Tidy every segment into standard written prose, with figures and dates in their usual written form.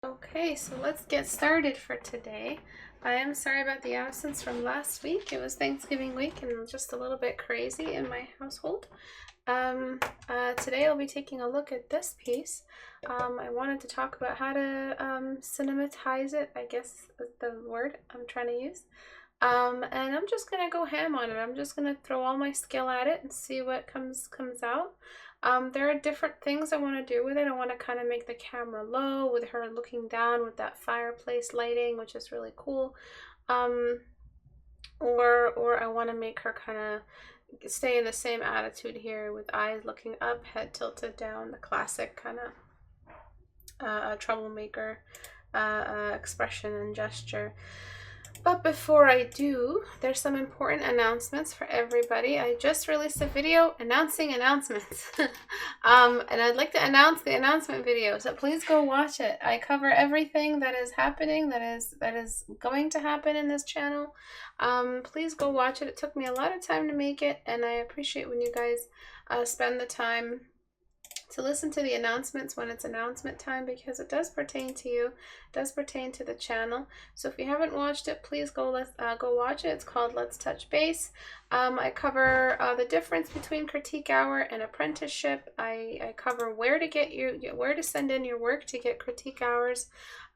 Okay, so let's get started for today. I am sorry about the absence from last week. It was Thanksgiving week and just a little bit crazy in my household. Today I'll be taking a look at this piece. I wanted to talk about how to cinematize it, I guess is the word I'm trying to use. And I'm just gonna go ham on it. I'm just gonna throw all my skill at it and see what comes out. There are different things I want to do with it. I want to kind of make the camera low with her looking down with that fireplace lighting, which is really cool. Or I want to make her kind of stay in the same attitude here with eyes looking up, head tilted down, the classic kind of troublemaker expression and gesture. But before I do, there's some important announcements for everybody. I just released a video announcing announcements. And I'd like to announce the announcement video, so please go watch it. I cover everything that is happening, that is going to happen in this channel. Please go watch it. It took me a lot of time to make it, and I appreciate when you guys spend the time to listen to the announcements when it's announcement time, because it does pertain to you, it does pertain to the channel. So if you haven't watched it, please go watch it. It's called Let's Touch Base. I cover the difference between critique hour and apprenticeship. I cover where to send in your work to get critique hours,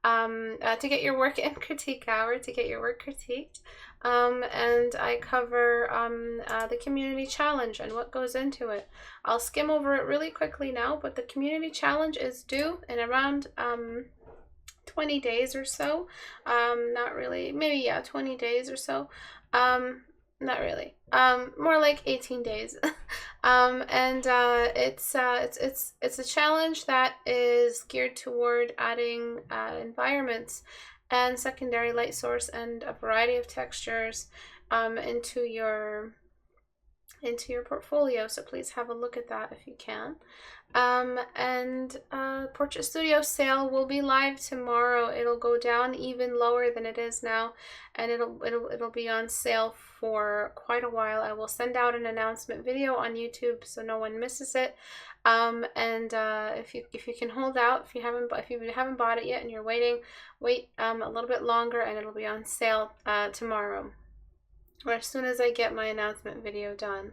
to get your work in critique hour, to get your work critiqued. And I cover the community challenge and what goes into it. I'll skim over it really quickly now, but the community challenge is due in around 20 days or so. Not really, maybe, yeah, 20 days or so. Not really, more like 18 days. It's a challenge that is geared toward adding environments and secondary light source and a variety of textures into your portfolio. So please have a look at that if you can. Portrait Studio sale will be live tomorrow. It'll go down even lower than it is now, and it'll be on sale for quite a while. I will send out an announcement video on YouTube so no one misses it. If you can hold out, if you haven't bought it yet and you're waiting, wait a little bit longer, and it'll be on sale tomorrow, or as soon as I get my announcement video done.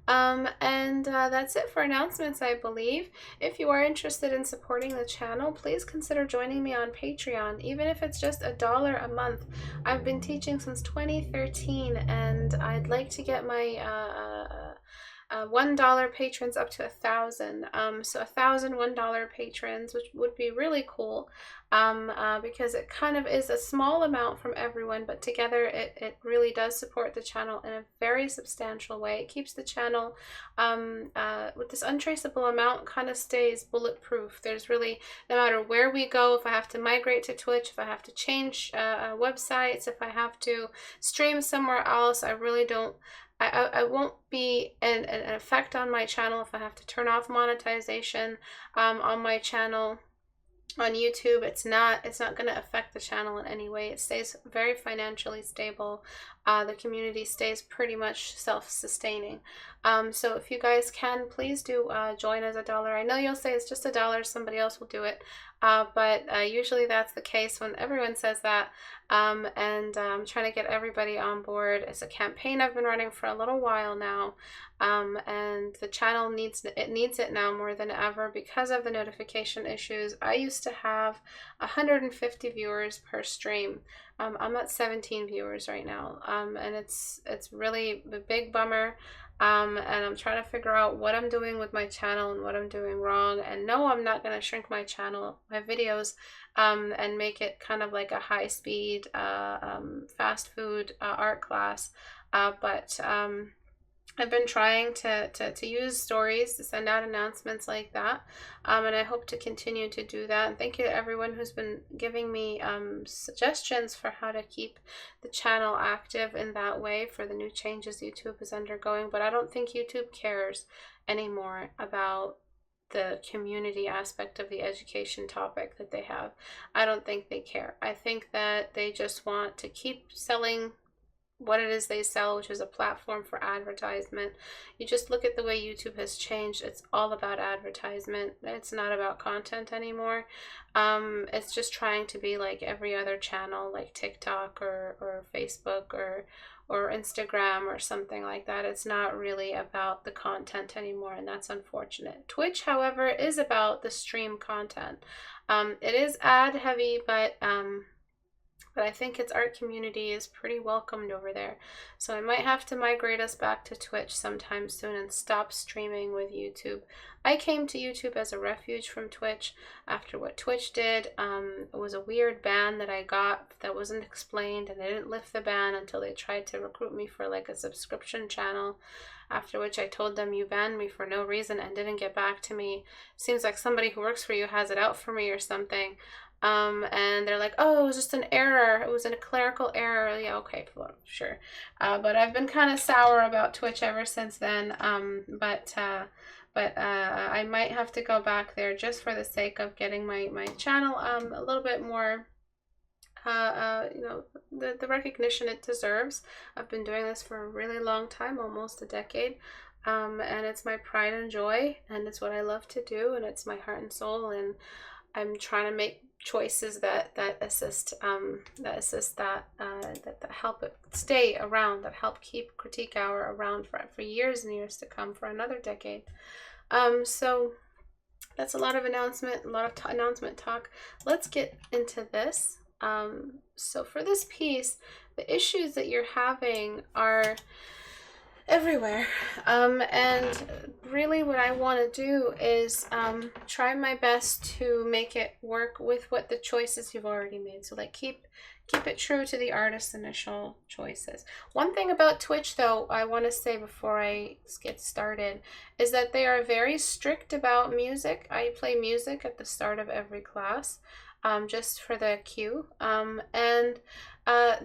That's it for announcements, I believe. If you are interested in supporting the channel, please consider joining me on Patreon, even if it's just $1 a month. I've been teaching since 2013, and I'd like to get my $1 patrons up to 1,000. So 1,000 $1 patrons, which would be really cool, because it kind of is a small amount from everyone, but together it really does support the channel in a very substantial way. It keeps the channel with this untraceable amount kind of stays bulletproof. There's really, no matter where we go, if I have to migrate to Twitch, if I have to change websites, if I have to stream somewhere else, I really don't, I won't be an effect on my channel if I have to turn off monetization on my channel on YouTube. It's not going to affect the channel in any way. It stays very financially stable. The community stays pretty much self-sustaining. So if you guys can, please do join as $1. I know you'll say it's just $1, somebody else will do it, but usually that's the case when everyone says that. I'm trying to get everybody on board. It's a campaign I've been running for a little while now, and the channel needs it now more than ever because of the notification issues. I used to have 150 viewers per stream. I'm at 17 viewers right now, and it's really a big bummer. And I'm trying to figure out what I'm doing with my channel and what I'm doing wrong. And no, I'm not going to shrink my channel, my videos, and make it kind of like a high-speed, fast food art class. But I've been trying to use stories to send out announcements like that, and I hope to continue to do that. And thank you to everyone who's been giving me suggestions for how to keep the channel active in that way for the new changes YouTube is undergoing. But I don't think YouTube cares anymore about the community aspect of the education topic that they have. I don't think they care. I think that they just want to keep selling what it is they sell, which is a platform for advertisement. You just look at the way YouTube has changed. It's all about advertisement. It's not about content anymore. It's just trying to be like every other channel, like TikTok or Facebook or Instagram or something like that. It's not really about the content anymore, and that's unfortunate. Twitch, however, is about the stream content. It is ad heavy, but I think its art community is pretty welcomed over there. So I might have to migrate us back to Twitch sometime soon and stop streaming with YouTube. I came to YouTube as a refuge from Twitch after what Twitch did. It was a weird ban that I got that wasn't explained, and they didn't lift the ban until they tried to recruit me for like a subscription channel. After which I told them, you banned me for no reason and didn't get back to me. Seems like somebody who works for you has it out for me or something. And they're like, oh, it was just an error. It was a clerical error. Yeah, okay, sure. But I've been kind of sour about Twitch ever since then. But I might have to go back there just for the sake of getting my channel a little bit more, you know, the recognition it deserves. I've been doing this for a really long time, almost a decade. And it's my pride and joy, and it's what I love to do, and it's my heart and soul, and I'm trying to make choices that assist that help it stay around, that help keep Critique Hour around for years and years to come, for another decade. So that's a lot of announcement talk. Let's get into this. So for this piece, the issues that you're having are everywhere, and really what I want to do is try my best to make it work with what the choices you've already made. So like keep it true to the artist's initial choices. One thing about Twitch, though, I want to say before I get started, is that they are very strict about music. I play music at the start of every class, just for the cue, and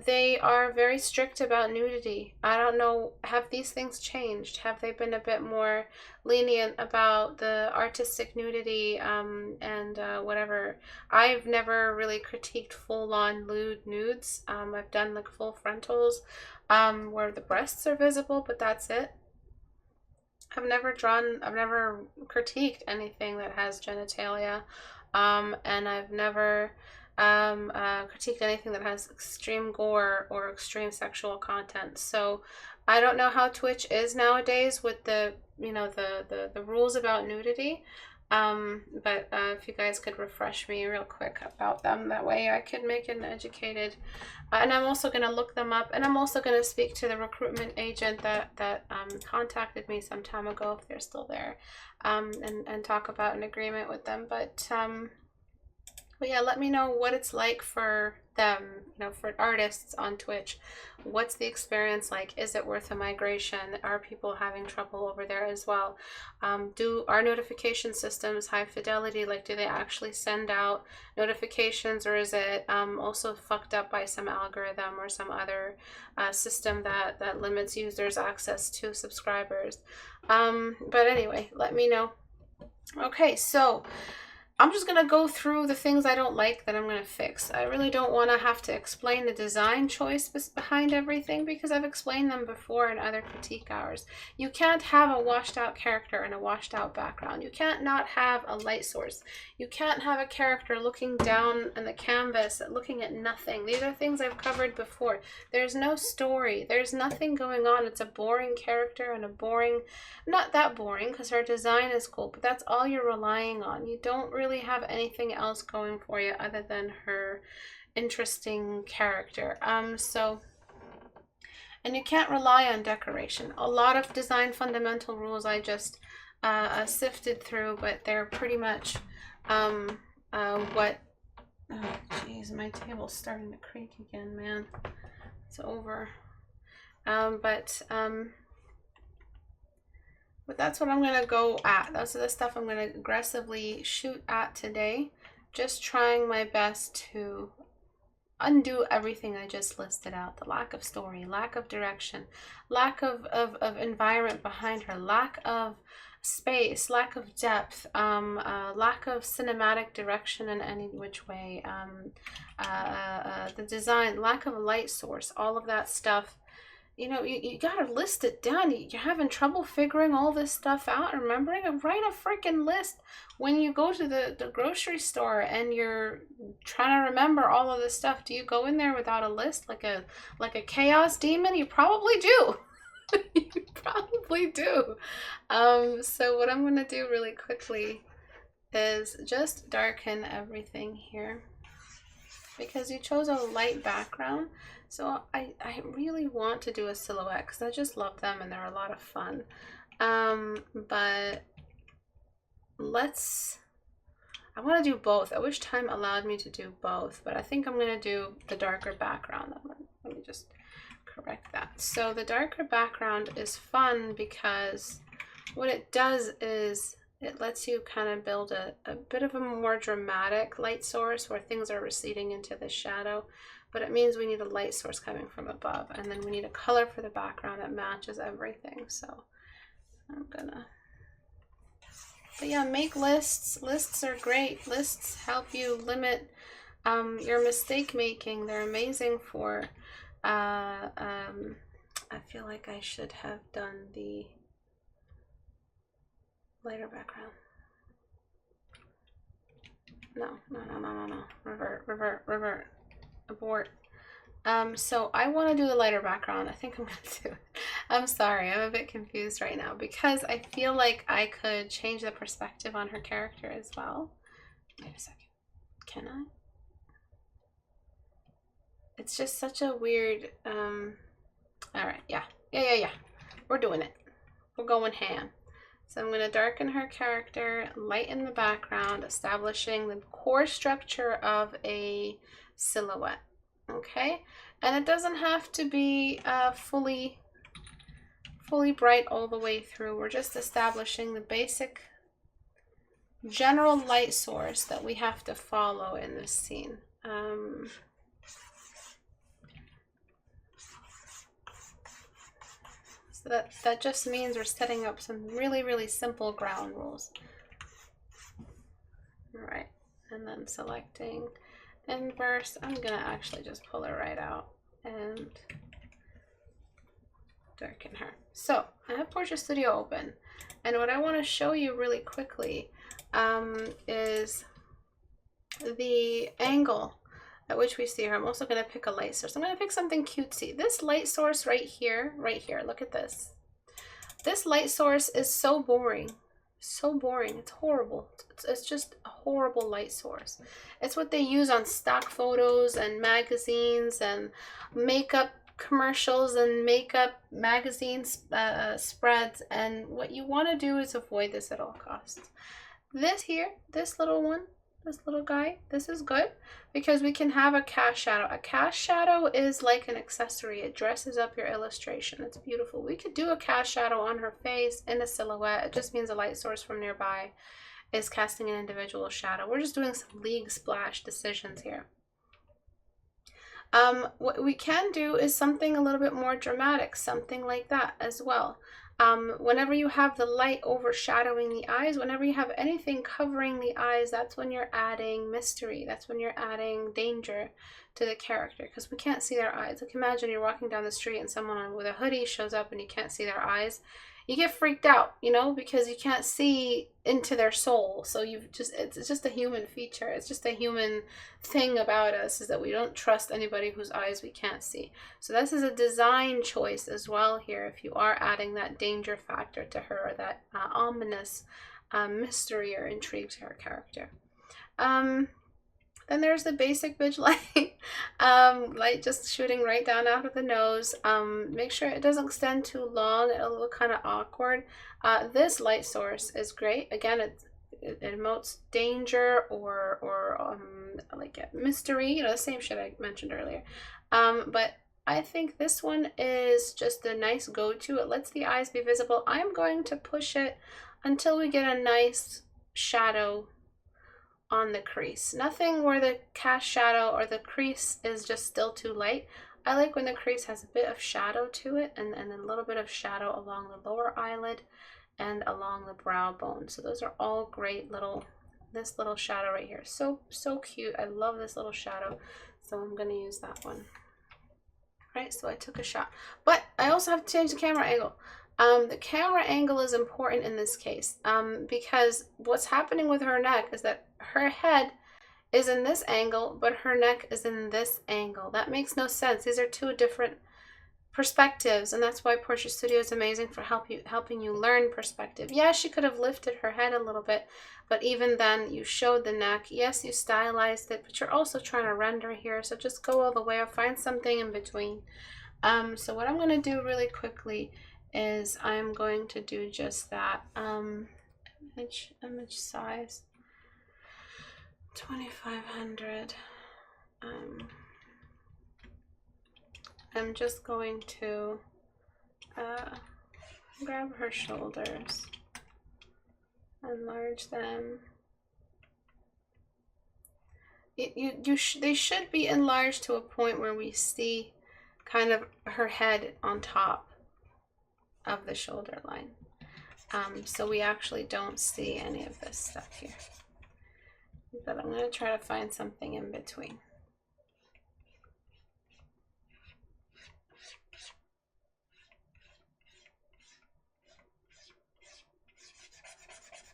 they are very strict about nudity. I don't know, have these things changed? Have they been a bit more lenient about the artistic nudity, and whatever? I've never really critiqued full-on lewd nudes. I've done like full frontals where the breasts are visible, but that's it. I've never critiqued anything that has genitalia, and I've never critiqued anything that has extreme gore or extreme sexual content. So I don't know how Twitch is nowadays with the, you know, the rules about nudity, but if you guys could refresh me real quick about them, that way I could make an educated, and I'm also going to look them up, and I'm also going to speak to the recruitment agent that contacted me some time ago, if they're still there, and talk about an agreement with them. But yeah, let me know what it's like for them, you know, for artists on Twitch. What's the experience like? Is it worth a migration? Are people having trouble over there as well? Do our notification systems high fidelity? Like, do they actually send out notifications, or is it also fucked up by some algorithm or some other system that limits users' access to subscribers? But anyway, let me know. Okay, so I'm just going to go through the things I don't like that I'm going to fix. I really don't want to have to explain the design choice behind everything, because I've explained them before in other critique hours. You can't have a washed out character and a washed out background. You can't not have a light source. You can't have a character looking down on the canvas, looking at nothing. These are things I've covered before. There's no story. There's nothing going on. It's a boring character and a boring, not that boring because her design is cool, but that's all you're relying on. You don't really have anything else going for you other than her interesting character. And you can't rely on decoration. A lot of design fundamental rules I just sifted through, but they're pretty much what, oh geez, my table's starting to creak again, man. It's over. But that's what I'm going to go at. Those are the stuff I'm going to aggressively shoot at today. Just trying my best to undo everything I just listed out. The lack of story, lack of direction, lack of environment behind her, lack of space, lack of depth, lack of cinematic direction in any which way, the design, lack of a light source, all of that stuff you know, you gotta list it down. You're having trouble figuring all this stuff out, remembering it. Write a freaking list. When you go to the grocery store and you're trying to remember all of this stuff, do you go in there without a list, like a chaos demon? You probably do. You probably do. So what I'm gonna do really quickly is just darken everything here, because you chose a light background. So I really want to do a silhouette because I just love them and they're a lot of fun. But I want to do both. I wish time allowed me to do both, but I think I'm going to do the darker background. Let me just correct that. So the darker background is fun because what it does is it lets you kind of build a bit of a more dramatic light source where things are receding into the shadow, but it means we need a light source coming from above, and then we need a color for the background that matches everything. So I'm gonna, but yeah, make lists. Lists are great. Lists help you limit your mistake making. They're amazing for, I feel like I should have done the lighter background. No. Revert. Abort. So I want to do the lighter background. I think I'm going to do it. I'm sorry, I'm a bit confused right now because I feel like I could change the perspective on her character as well. Wait a second. Can I? It's just such a weird, all right, yeah. We're doing it. We're going ham. So I'm going to darken her character, lighten the background, establishing the core structure of a silhouette. Okay, and it doesn't have to be fully bright all the way through. We're just establishing the basic general light source that we have to follow in this scene. So that just means we're setting up some really simple ground rules. All right, and then selecting inverse. I'm gonna actually just pull her right out and darken her. So I have Portrait Studio open, and what I want to show you really quickly is the angle at which we see her. I'm also going to pick a light source. I'm going to pick something cutesy. This light source right here, look at this. This light source is so boring. So boring. It's horrible. It's just a horrible light source. It's what they use on stock photos and magazines and makeup commercials and makeup magazine spreads, and what you want to do is avoid this at all costs. This here, this little one, this little guy, this is good because we can have a cast shadow. A cast shadow is like an accessory. It dresses up your illustration. It's beautiful. We could do a cast shadow on her face in a silhouette. It just means a light source from nearby is casting an individual shadow. We're just doing some league splash decisions here. What we can do is something a little bit more dramatic, something like that as well. Whenever you have the light overshadowing the eyes, whenever you have anything covering the eyes, that's when you're adding mystery. That's when you're adding danger to the character, because we can't see their eyes. Like, imagine you're walking down the street and someone with a hoodie shows up and you can't see their eyes. You get freaked out, you know, because you can't see into their soul. So it's just a human feature. It's just a human thing about us, is that we don't trust anybody whose eyes we can't see. So this is a design choice as well here, if you are adding that danger factor to her, or that ominous mystery or intrigue to her character. Then there's the basic bitch light. Light just shooting right down out of the nose. Make sure it doesn't extend too long. It'll look kind of awkward. This light source is great. Again, it emotes danger or like a mystery. You know, the same shit I mentioned earlier. But I think this one is just a nice go-to. It lets the eyes be visible. I'm going to push it until we get a nice shadow on the crease. Nothing where the cast shadow or the crease is just still too light. I like when the crease has a bit of shadow to it, and then a little bit of shadow along the lower eyelid and along the brow bone. So those are all great little, this little shadow right here. So cute. I love this little shadow. So I'm going to use that one. right? So I took a shot, but I also have to change the camera angle. The camera angle is important in this case, because what's happening with her neck is that her head is in this angle, but her neck is in this angle. That makes no sense. These are two different perspectives, and that's why Portrait Studio is amazing for helping you learn perspective. Yeah, she could have lifted her head a little bit, but even then you showed the neck. Yes, you stylized it, but you're also trying to render here, so just go all the way or find something in between. So what I'm going to do really quickly is I'm going to do just that. Image size 2500. I'm just going to grab her shoulders, enlarge them. They should be enlarged to a point where we see kind of her head on top of the shoulder line. So we actually don't see any of this stuff here. But I'm going to try to find something in between.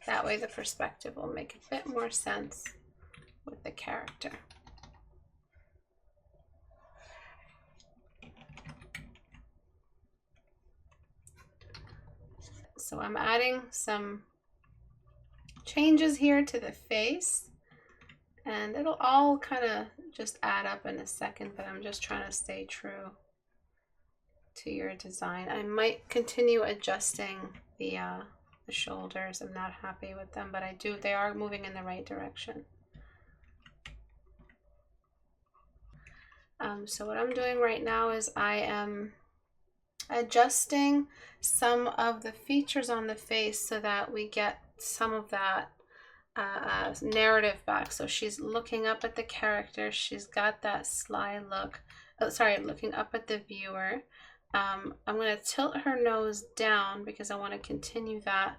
That way the perspective will make a bit more sense with the character. So I'm adding some changes here to the face, and it'll all kind of just add up in a second, but I'm just trying to stay true to your design. I might continue adjusting the shoulders. I'm not happy with them, but they are moving in the right direction. So what I'm doing right now is I am adjusting some of the features on the face so that we get some of that narrative back. So she's looking up at the character. She's got that sly look. Oh, sorry, looking up at the viewer. I'm going to tilt her nose down because I want to continue that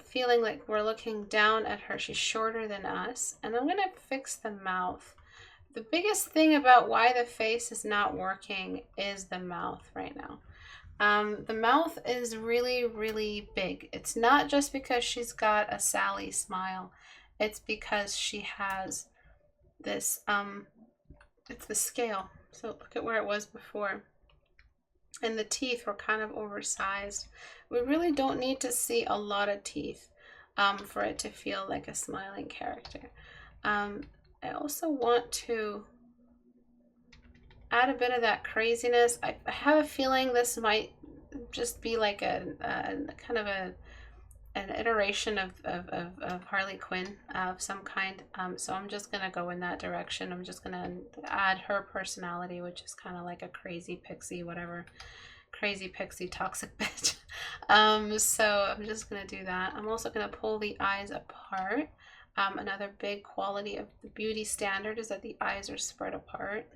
feeling like we're looking down at her. She's shorter than us. And I'm going to fix the mouth. The biggest thing about why the face is not working is the mouth right now. The mouth is really, really big. It's not just because she's got a Sally smile. It's because she has this, it's the scale. So look at where it was before. And the teeth were kind of oversized. We really don't need to see a lot of teeth for it to feel like a smiling character. I also want to add a bit of that craziness. I have a feeling this might just be like a kind of an iteration of Harley Quinn of some kind. So I'm just going to go in that direction. I'm just going to add her personality, which is kind of like a crazy pixie, whatever. Crazy pixie toxic bitch. So I'm just going to do that. I'm also going to pull the eyes apart. Another big quality of the beauty standard is that the eyes are spread apart.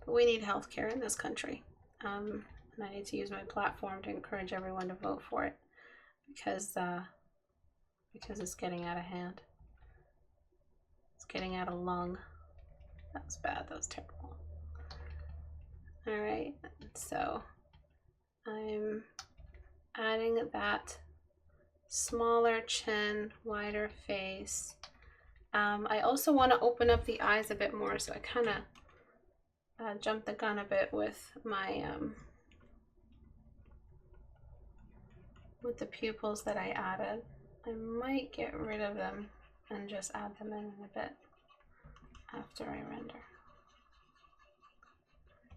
But we need healthcare in this country. And I need to use my platform to encourage everyone to vote for it because it's getting out of hand. It's getting out of lung. That was bad. That was terrible. All right. So I'm adding that smaller chin, wider face. I also want to open up the eyes a bit more, so I kind of jumped the gun a bit with my with the pupils that I added. I might get rid of them and just add them in a bit after I render.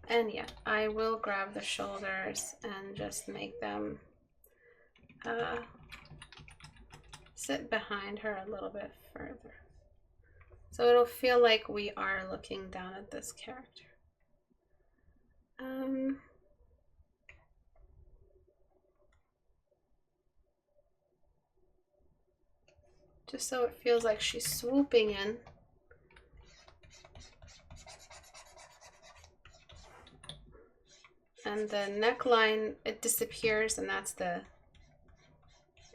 And yeah, I will grab the shoulders and just make them sit behind her a little bit further. So it'll feel like we are looking down at this character. Just so it feels like she's swooping in. And the neckline, it disappears, and that's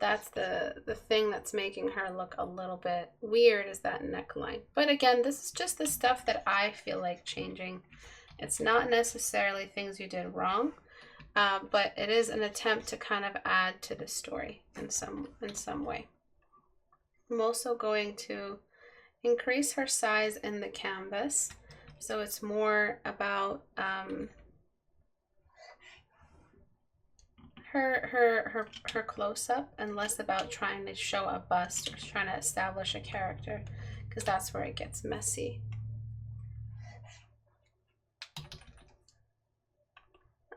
that's the thing that's making her look a little bit weird, is that neckline. But again, this is just the stuff that I feel like changing. It's not necessarily things you did wrong, but it is an attempt to kind of add to the story in some way. I'm also going to increase her size in the canvas, so it's more about her close-up and less about trying to show a bust or trying to establish a character, because that's where it gets messy.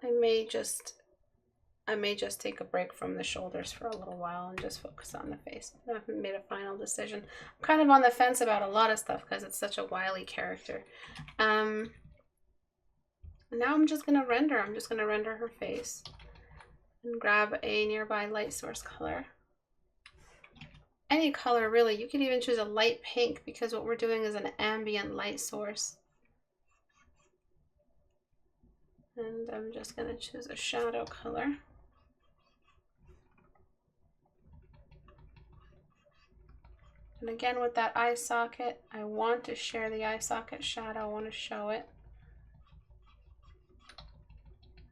I may just take a break from the shoulders for a little while and just focus on the face. I haven't made a final decision. I'm kind of on the fence about a lot of stuff because it's such a wily character. Now I'm just gonna render. I'm just gonna render her face and grab a nearby light source color. Any color really. You could even choose a light pink because what we're doing is an ambient light source. And I'm just gonna choose a shadow color. And again, with that eye socket, I want to share the eye socket shadow. I want to show it.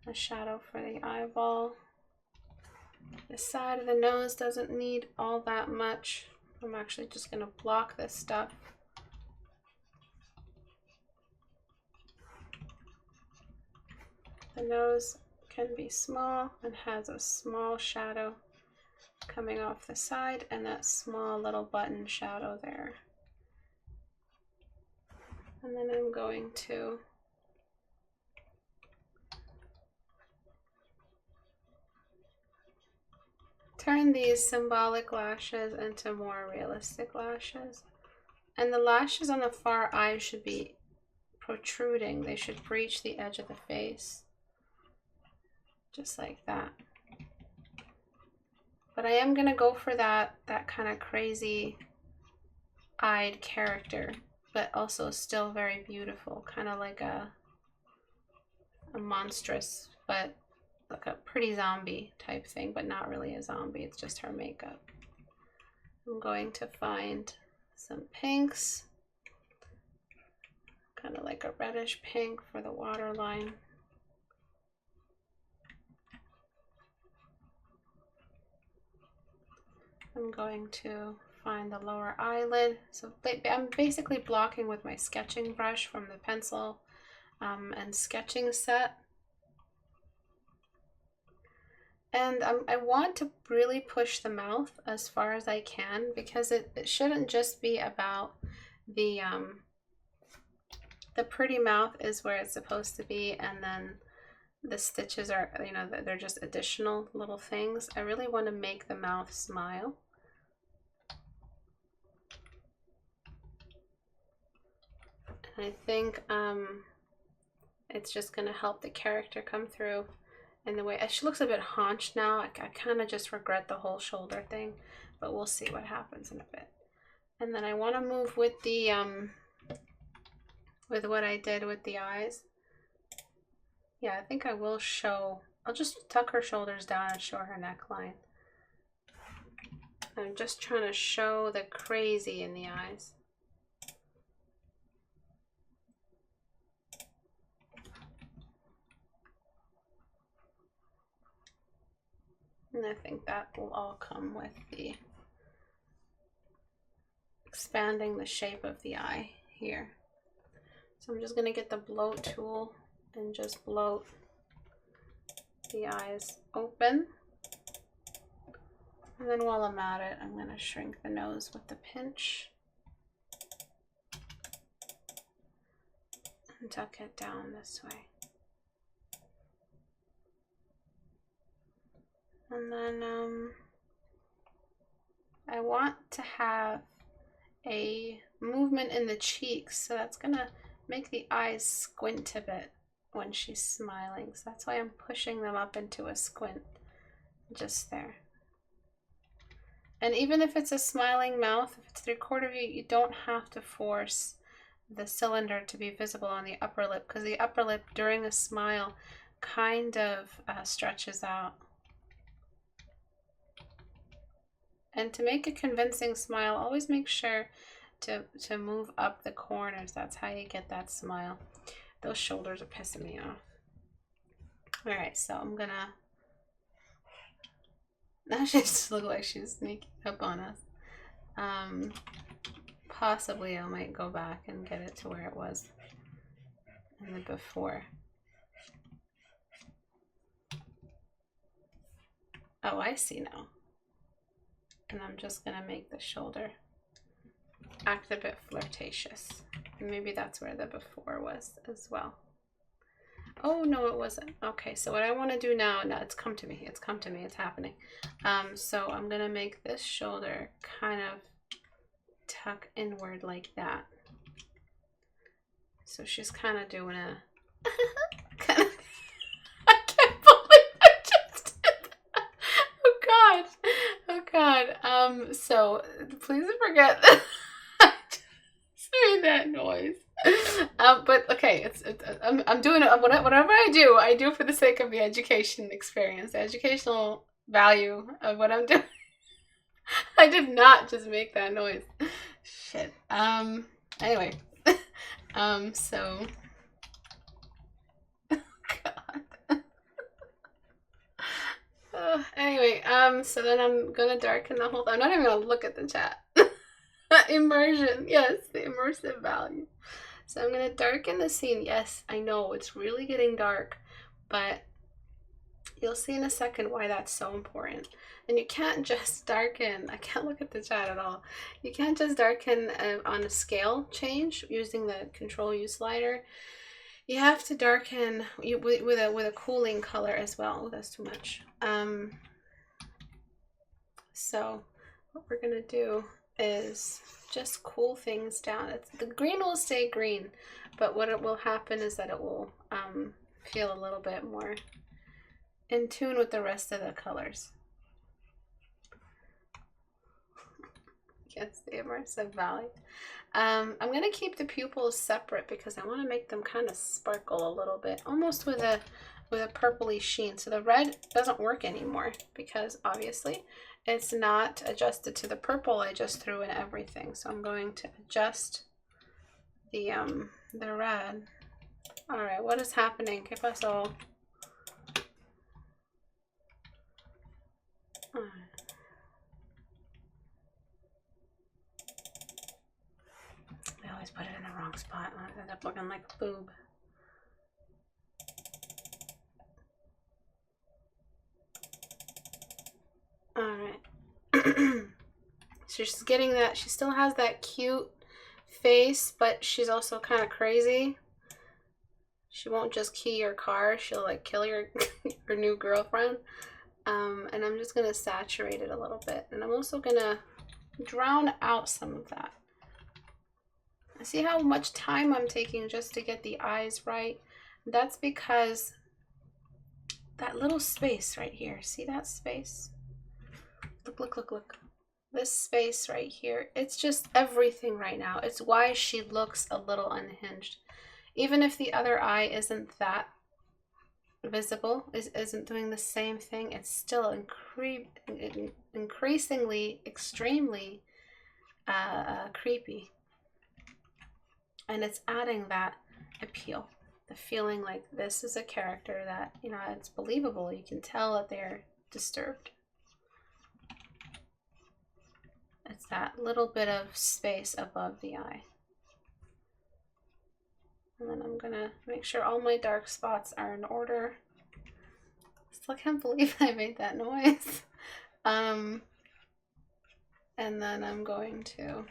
A shadow for the eyeball. The side of the nose doesn't need all that much. I'm actually just going to block this stuff. The nose can be small and has a small shadow coming off the side and that small little button shadow there. And then I'm going to turn these symbolic lashes into more realistic lashes. And the lashes on the far eye should be protruding. They should breach the edge of the face. Just like that. But I am going to go for that kind of crazy eyed character, but also still very beautiful, kind of like a monstrous, but like a pretty zombie type thing, but not really a zombie, it's just her makeup. I'm going to find some pinks, kind of like a reddish pink for the waterline. I'm going to find the lower eyelid. So I'm basically blocking with my sketching brush from the pencil and sketching set. And I want to really push the mouth as far as I can, because it shouldn't just be about the pretty mouth is where it's supposed to be, and then the stitches are, you know, they're just additional little things. I really want to make the mouth smile. I think it's just going to help the character come through in the way. She looks a bit haunched now. I kind of just regret the whole shoulder thing, but we'll see what happens in a bit. And then I want to move with the with what I did with the eyes. Yeah, I think I will show. I'll just tuck her shoulders down and show her neckline. I'm just trying to show the crazy in the eyes. And I think that will all come with the expanding the shape of the eye here. So I'm just going to get the bloat tool and just bloat the eyes open. And then while I'm at it, I'm going to shrink the nose with the pinch and tuck it down this way. And then I want to have a movement in the cheeks, so that's gonna make the eyes squint a bit when she's smiling. So that's why I'm pushing them up into a squint, just there. And even if it's a smiling mouth, if it's 3/4 view, you don't have to force the cylinder to be visible on the upper lip, because the upper lip during a smile kind of stretches out. And to make a convincing smile, always make sure to move up the corners. That's how you get that smile. Those shoulders are pissing me off. All right, so I'm gonna. Now she just looks like she's sneaking up on us. Possibly I might go back and get it to where it was in the before. Oh, I see now. And I'm just gonna make the shoulder act a bit flirtatious. And maybe that's where the before was as well. Oh, no, it wasn't. Okay, so what I want to do now, it's come to me. It's come to me. It's happening. So I'm going to make this shoulder kind of tuck inward like that. So she's kind of doing a... kind of... I can't believe I just did that. Oh, God. Oh, God. So please forget that I just made that noise. But okay, I'm doing it. Whatever I do for the sake of the education experience, the educational value of what I'm doing. I did not just make that noise. Shit. Anyway. So. God. Anyway. So then I'm gonna darken the whole. I'm not even gonna look at the chat. Immersion. Yes, the immersive value. So I'm going to darken the scene. Yes, I know it's really getting dark, but you'll see in a second why that's so important. And you can't just darken. I can't look at the chat at all. You can't just darken on a scale change using the Control U slider. You have to darken with a cooling color as well. Oh, that's too much. So what we're going to do is just cool things down. The green will stay green, but what it will happen is that it will feel a little bit more in tune with the rest of the colors. Yes, the immersive value. I'm going to keep the pupils separate because I want to make them kind of sparkle a little bit, almost with a purpley sheen. So the red doesn't work anymore because obviously it's not adjusted to the purple. I just threw in everything. So I'm going to adjust the red. All right, what is happening? ¿Qué pasó? All right. I always put it in the wrong spot. I end up looking like a boob. All right. So she's getting that. She still has that cute face, but she's also kind of crazy. She won't just key your car. She'll like kill your new girlfriend. And I'm just gonna saturate it a little bit, and I'm also gonna drown out some of that. See how much time I'm taking just to get the eyes right? That's because that little space right here, see that space? Look, look, look, look. This space right here, it's just everything right now. It's why she looks a little unhinged. Even if the other eye isn't that visible, isn't doing the same thing, it's still increasingly, extremely creepy. And it's adding that appeal, the feeling like this is a character that, you know, it's believable. You can tell that they're disturbed. It's that little bit of space above the eye. And then I'm gonna make sure all my dark spots are in order. Still can't believe I made that noise. And then I'm going to...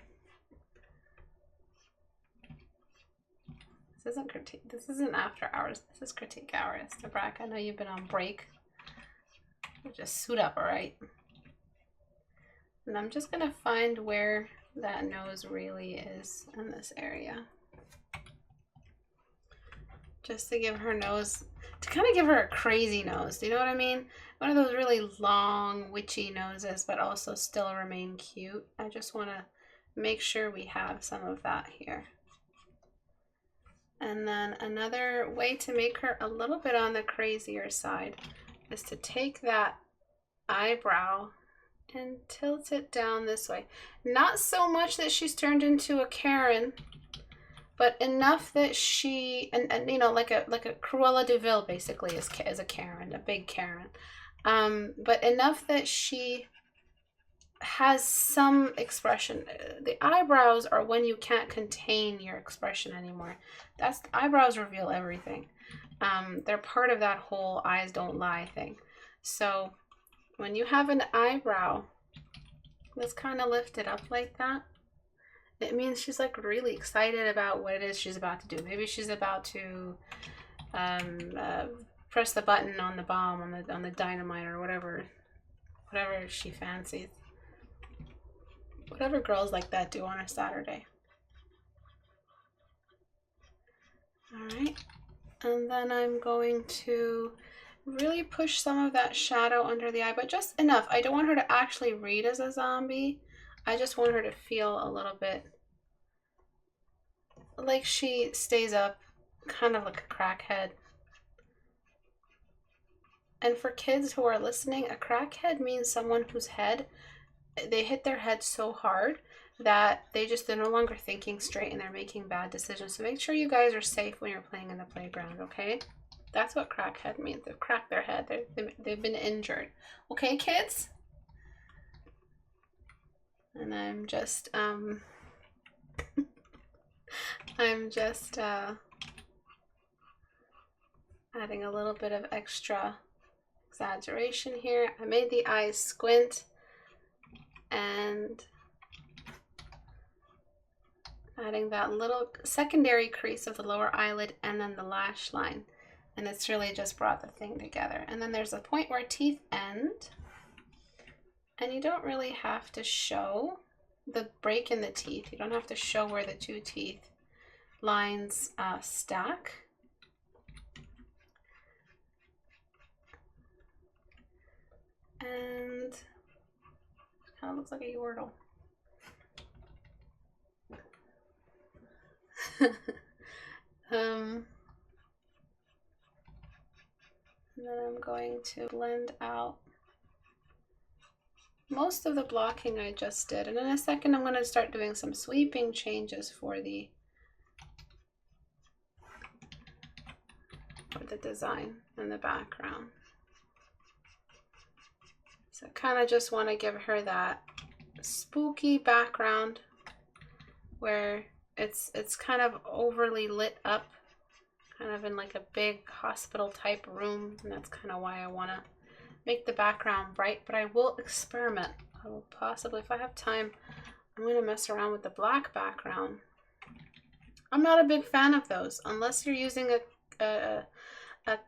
This isn't critique. This isn't after hours. This is critique hour. Istebrak, I know you've been on break. Just suit up, all right? And I'm just gonna find where that nose really is in this area. Just to give her nose, to kind of give her a crazy nose. Do you know what I mean? One of those really long, witchy noses, but also still remain cute. I just want to make sure we have some of that here. And then another way to make her a little bit on the crazier side is to take that eyebrow and tilt it down this way. Not so much that she's turned into a Karen, but enough that she, and you know, like a Cruella de Vil basically is a Karen, a big Karen. But enough that she has some expression. The eyebrows are when you can't contain your expression anymore. The eyebrows reveal everything. They're part of that whole eyes don't lie thing. So when you have an eyebrow that's kind of lifted up like that, it means she's like really excited about what it is she's about to do. Maybe she's about to press the button on the bomb, on the dynamite, or whatever she fancies. Whatever girls like that do on a Saturday. Alright, and then I'm going to really push some of that shadow under the eye, but just enough. I don't want her to actually read as a zombie. I just want her to feel a little bit like she stays up, kind of like a crackhead. And for kids who are listening, a crackhead means someone whose head, they hit their head so hard that they're no longer thinking straight and they're making bad decisions. So make sure you guys are safe when you're playing in the playground, okay? That's what crackhead means. They've cracked their head. They've been injured. Okay, kids? And I'm just adding a little bit of extra exaggeration here. I made the eyes squint and adding that little secondary crease of the lower eyelid and then the lash line. And it's really just brought the thing together. And then there's a point where teeth end. And you don't really have to show the break in the teeth. You don't have to show where the two teeth lines stack. And it kind of looks like a Yordle. And then I'm going to blend out most of the blocking I just did. And in a second, I'm going to start doing some sweeping changes for the design in the background. So I kind of just want to give her that spooky background where it's kind of overly lit up, kind of in like a big hospital type room, and that's kind of why I want to make the background bright. But I will experiment. I will possibly, if I have time, I'm going to mess around with the black background. I'm not a big fan of those unless you're using a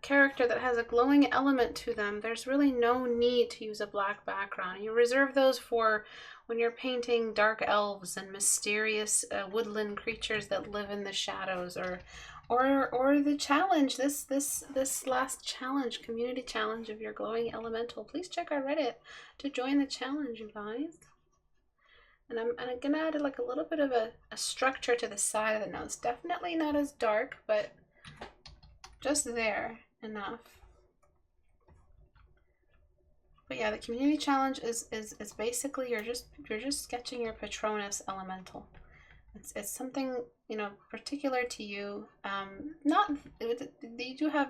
character that has a glowing element to them. There's really no need to use a black background. You reserve those for when you're painting dark elves and mysterious woodland creatures that live in the shadows, or the challenge, this last challenge, community challenge of your glowing elemental. Please check our Reddit to join the challenge, you guys. And I'm gonna add like a little bit of a structure to the side of the nose. Definitely not as dark, but just there enough. But yeah, the community challenge is basically you're just sketching your Patronus elemental. It's something, you know, particular to you. You do have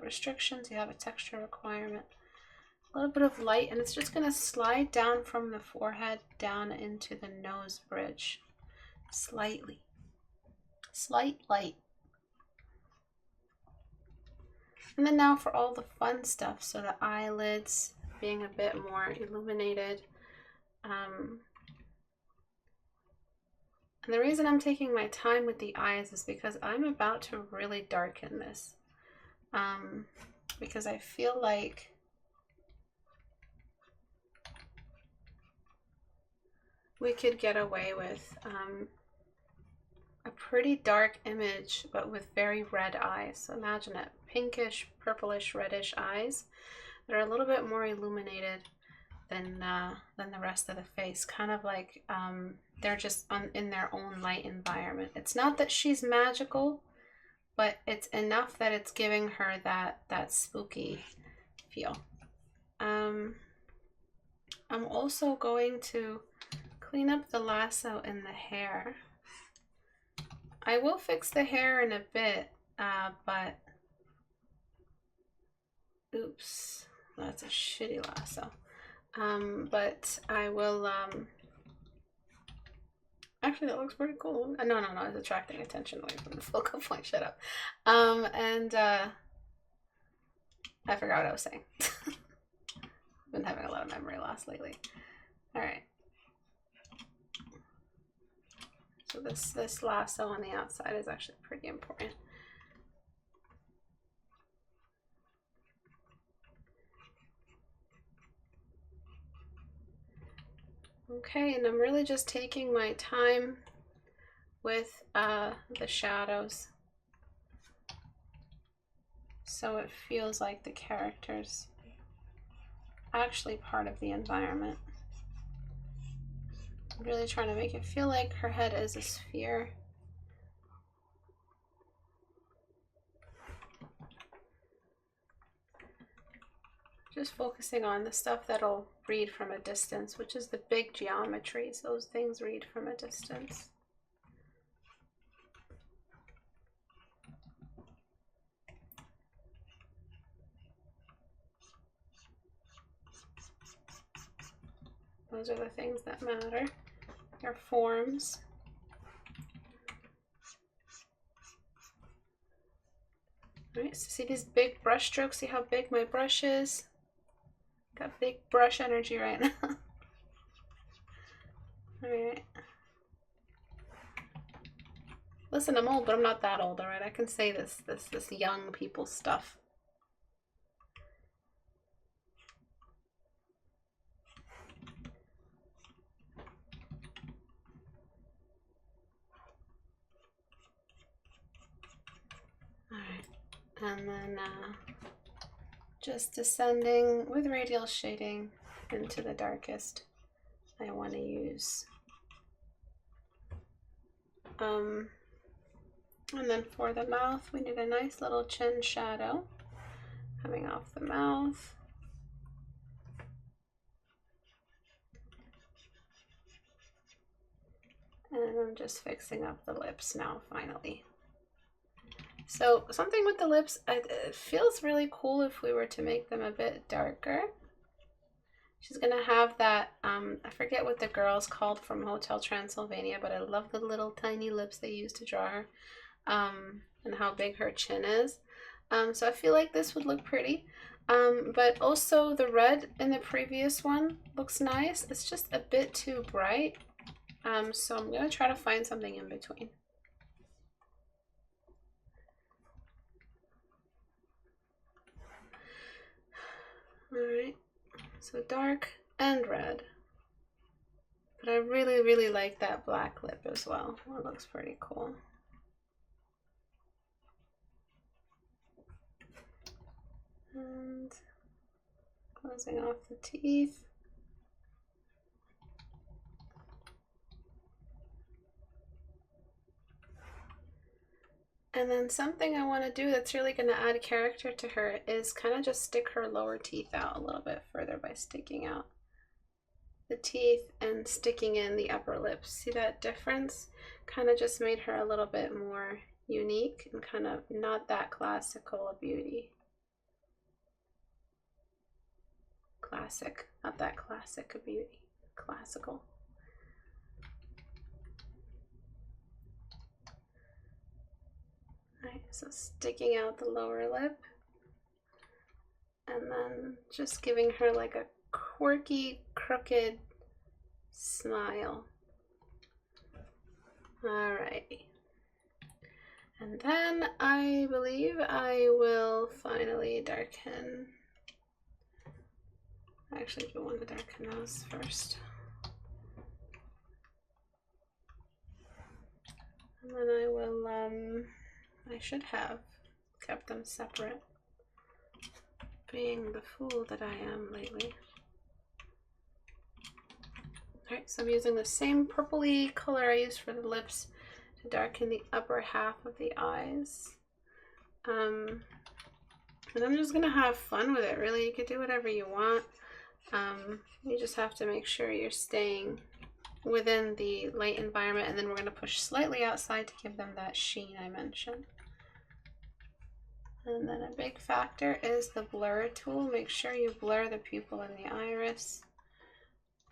restrictions. You have a texture requirement, a little bit of light, and it's just gonna slide down from the forehead down into the nose bridge, slightly, slight light. And then now for all the fun stuff, so the eyelids being a bit more illuminated. And the reason I'm taking my time with the eyes is because I'm about to really darken this. Because I feel like we could get away with a pretty dark image, but with very red eyes. So imagine it, pinkish, purplish, reddish eyes that are a little bit more illuminated than the rest of the face. Kind of like they're just in their own light environment. It's not that she's magical, but it's enough that it's giving her that spooky feel. I'm also going to clean up the lasso in the hair. I will fix the hair in a bit, but oops, that's a shitty lasso. But I will, actually that looks pretty cool. No, it's attracting attention away from the focal point, shut up. And I forgot what I was saying. Been having a lot of memory loss lately. All right. So this lasso on the outside is actually pretty important. Okay, and I'm really just taking my time with the shadows, so it feels like the character's actually part of the environment. I'm really trying to make it feel like her head is a sphere. Just focusing on the stuff that'll read from a distance, which is the big geometries. Those things read from a distance. Those are the things that matter. Your forms. All right, so see these big brush strokes? See how big my brush is? Got big brush energy right now. All right. Listen, I'm old, but I'm not that old, all right? I can say this young people stuff. All right, and then just descending with radial shading into the darkest. I want to use. And then for the mouth, we need a nice little chin shadow coming off the mouth. And I'm just fixing up the lips now, finally. So something with the lips, it feels really cool if we were to make them a bit darker. She's gonna have that, I forget what the girl's called from Hotel Transylvania, but I love the little tiny lips they use to draw her, and how big her chin is. So I feel like this would look pretty. But also the red in the previous one looks nice. It's just a bit too bright. So I'm gonna try to find something in between. All right, so dark and red. But I really, really like that black lip as well. That looks pretty cool. And closing off the teeth. And then something I want to do that's really going to add character to her is kind of just stick her lower teeth out a little bit further by sticking out the teeth and sticking in the upper lips. See that difference? Kind of just made her a little bit more unique and kind of not that classical a beauty. Classic, not that classic a beauty. Classical. Alright, so sticking out the lower lip and then just giving her like a quirky, crooked smile. Alrighty. And then I believe I will finally darken. I actually do want to darken those first. And then I will, I should have kept them separate, being the fool that I am lately. Alright, so I'm using the same purpley color I used for the lips to darken the upper half of the eyes. And I'm just gonna have fun with it, really. You could do whatever you want. You just have to make sure you're staying within the light environment, and then we're going to push slightly outside to give them that sheen I mentioned. And then a big factor is the blur tool. Make sure you blur the pupil and the iris.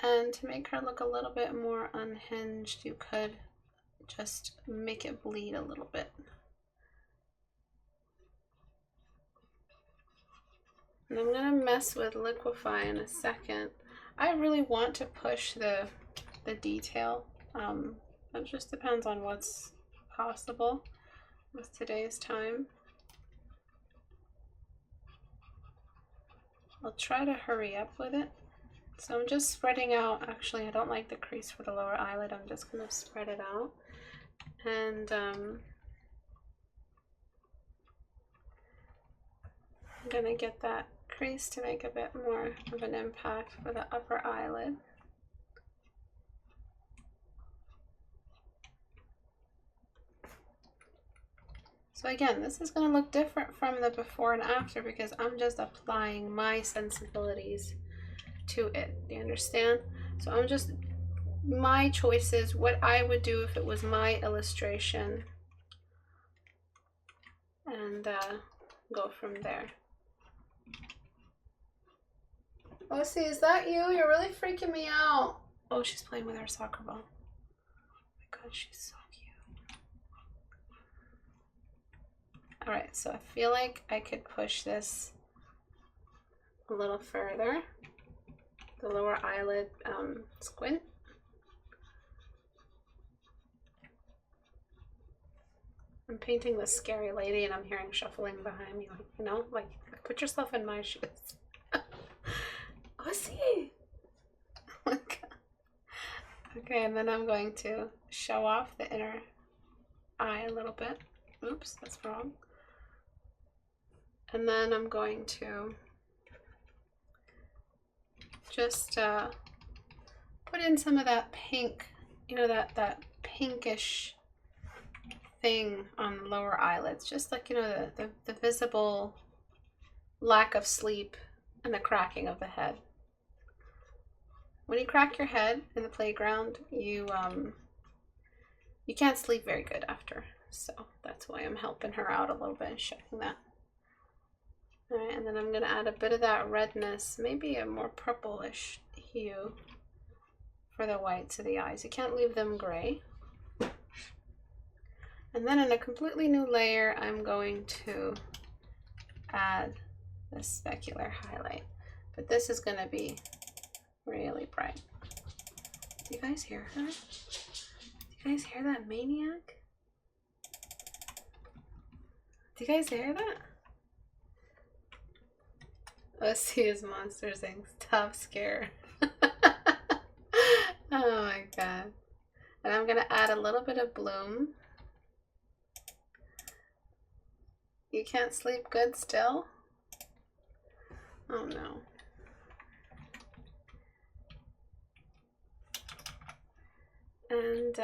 And to make her look a little bit more unhinged, you could just make it bleed a little bit. And I'm going to mess with liquefy in a second. I really want to push the detail. It just depends on what's possible with today's time. I'll try to hurry up with it. So I'm just spreading out. Actually, I don't like the crease for the lower eyelid. I'm just going to spread it out. And I'm going to get that crease to make a bit more of an impact for the upper eyelid. So again, this is going to look different from the before and after because I'm just applying my sensibilities to it. Do you understand? So I'm just, my choices, what I would do if it was my illustration, and go from there. Oh, see, is that you? You're really freaking me out. Oh, she's playing with her soccer ball. Oh my God, she's so cute. All right, so I feel like I could push this a little further. The lower eyelid squint. I'm painting this scary lady and I'm hearing shuffling behind me, like, you know, like put yourself in my shoes. Oh, see. Oh my God. Okay, and then I'm going to show off the inner eye a little bit. Oops, that's wrong. And then I'm going to just put in some of that pink, you know, that pinkish thing on the lower eyelids, just like, you know, the visible lack of sleep and the cracking of the head. When you crack your head in the playground, you can't sleep very good after. So that's why I'm helping her out a little bit and showing that. All right, and then I'm gonna add a bit of that redness, maybe a more purplish hue for the whites of the eyes. You can't leave them gray. And then in a completely new layer, I'm going to add the specular highlight. But this is gonna be really bright. Do you guys hear her? Do you guys hear that maniac? Do you guys hear that? Let's see his monster saying, stop scare. Oh my God. And I'm gonna add a little bit of bloom. You can't sleep good still? Oh no. And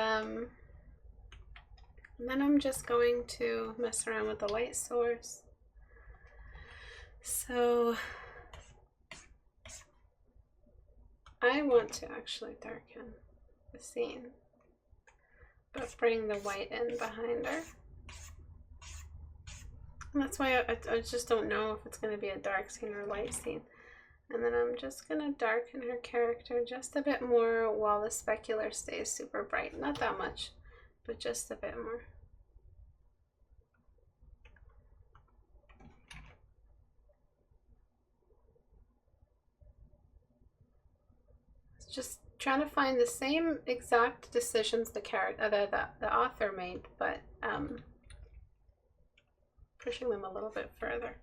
then I'm just going to mess around with the light source. So I want to actually darken the scene, but bring the white in behind her. And that's why I just don't know if it's going to be a dark scene or a light scene. And then I'm just going to darken her character just a bit more while the specular stays super bright. Not that much, but just a bit more. Just trying to find the same exact decisions the author made, but pushing them a little bit further.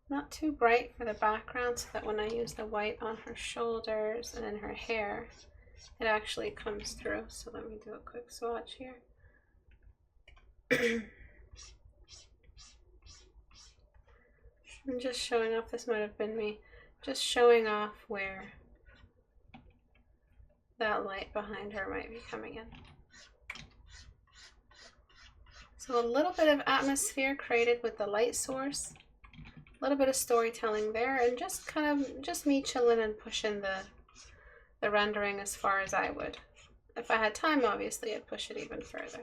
Not too bright for the background, so that when I use the white on her shoulders and in her hair, it actually comes through. So let me do a quick swatch here. I'm just showing off, this might have been me, just showing off where that light behind her might be coming in. So a little bit of atmosphere created with the light source, little bit of storytelling there, and just kind of just me chilling and pushing the rendering as far as I would. If I had time, obviously, I'd push it even further.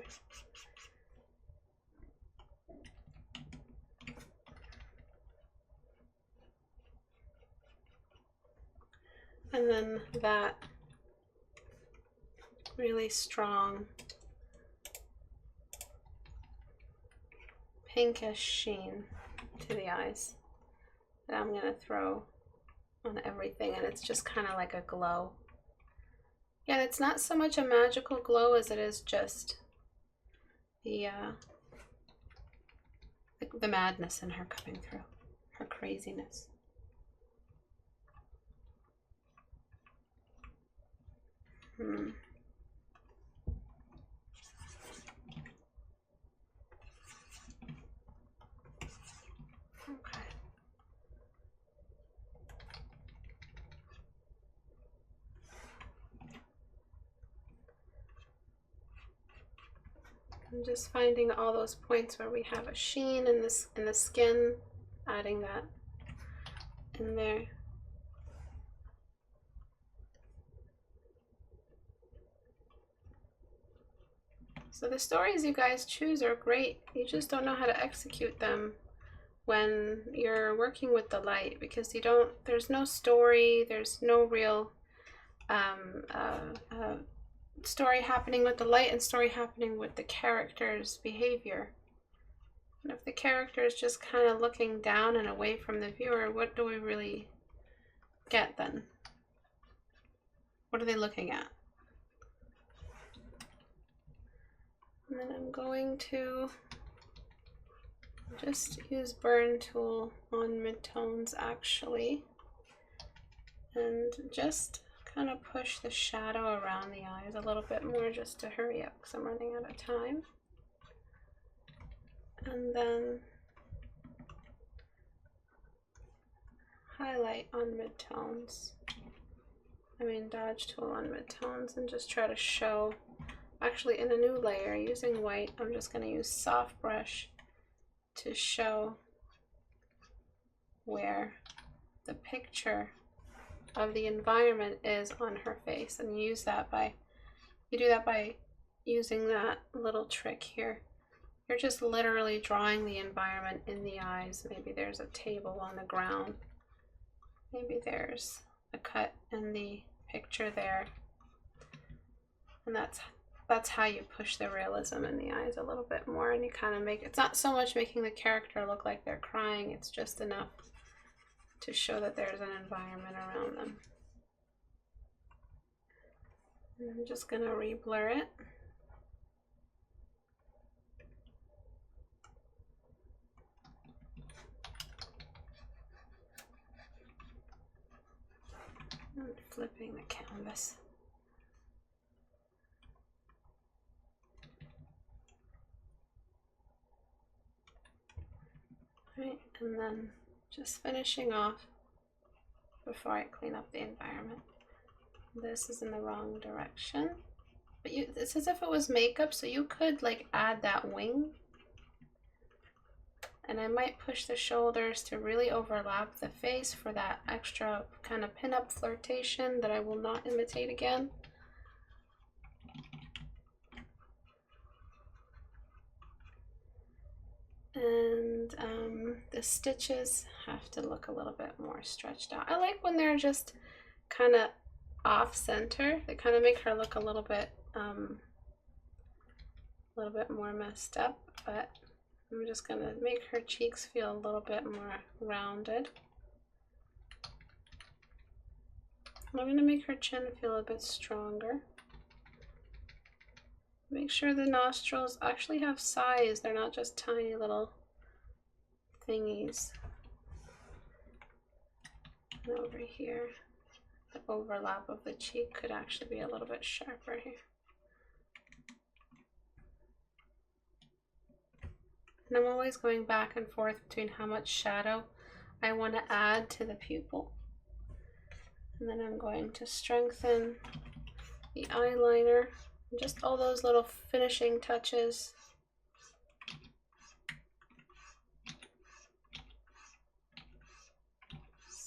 And then that really strong pinkish sheen to the eyes that I'm gonna throw on everything, and it's just kind of like a glow. Yeah, it's not so much a magical glow as it is just the madness in her coming through, her craziness. Okay. I'm just finding all those points where we have a sheen in the skin, adding that in there. So the stories you guys choose are great. You just don't know how to execute them when you're working with the light, because there's no story, there's no real story happening with the light and story happening with the character's behavior. And if the character is just kind of looking down and away from the viewer, what do we really get then? What are they looking at? And then I'm going to just use burn tool on midtones actually, and just kind of push the shadow around the eyes a little bit more just to hurry up because I'm running out of time. And then highlight on midtones. Dodge tool on midtones, and just try to show, actually in a new layer using white, I'm just going to use soft brush to show where the picture of the environment is on her face, and you do that by using that little trick here. You're just literally drawing the environment in the eyes. Maybe there's a table on the ground, maybe there's a cut in the picture there, and that's how you push the realism in the eyes a little bit more, and you kind of it's not so much making the character look like they're crying, it's just enough to show that there's an environment around them. And I'm just going to re-blur it. And flipping the canvas. Right, and then just finishing off before I clean up the environment. This is in the wrong direction, but it's as if it was makeup, so you could like add that wing, and I might push the shoulders to really overlap the face for that extra kind of pin-up flirtation that I will not imitate again. And the stitches have to look a little bit more stretched out. I like when they're just kind of off center. They kind of make her look a little bit more messed up, but I'm just gonna make her cheeks feel a little bit more rounded. I'm gonna make her chin feel a bit stronger. Make sure the nostrils actually have size. They're not just tiny little thingies. And over here, the overlap of the cheek could actually be a little bit sharper here. And I'm always going back and forth between how much shadow I want to add to the pupil. And then I'm going to strengthen the eyeliner. Just all those little finishing touches.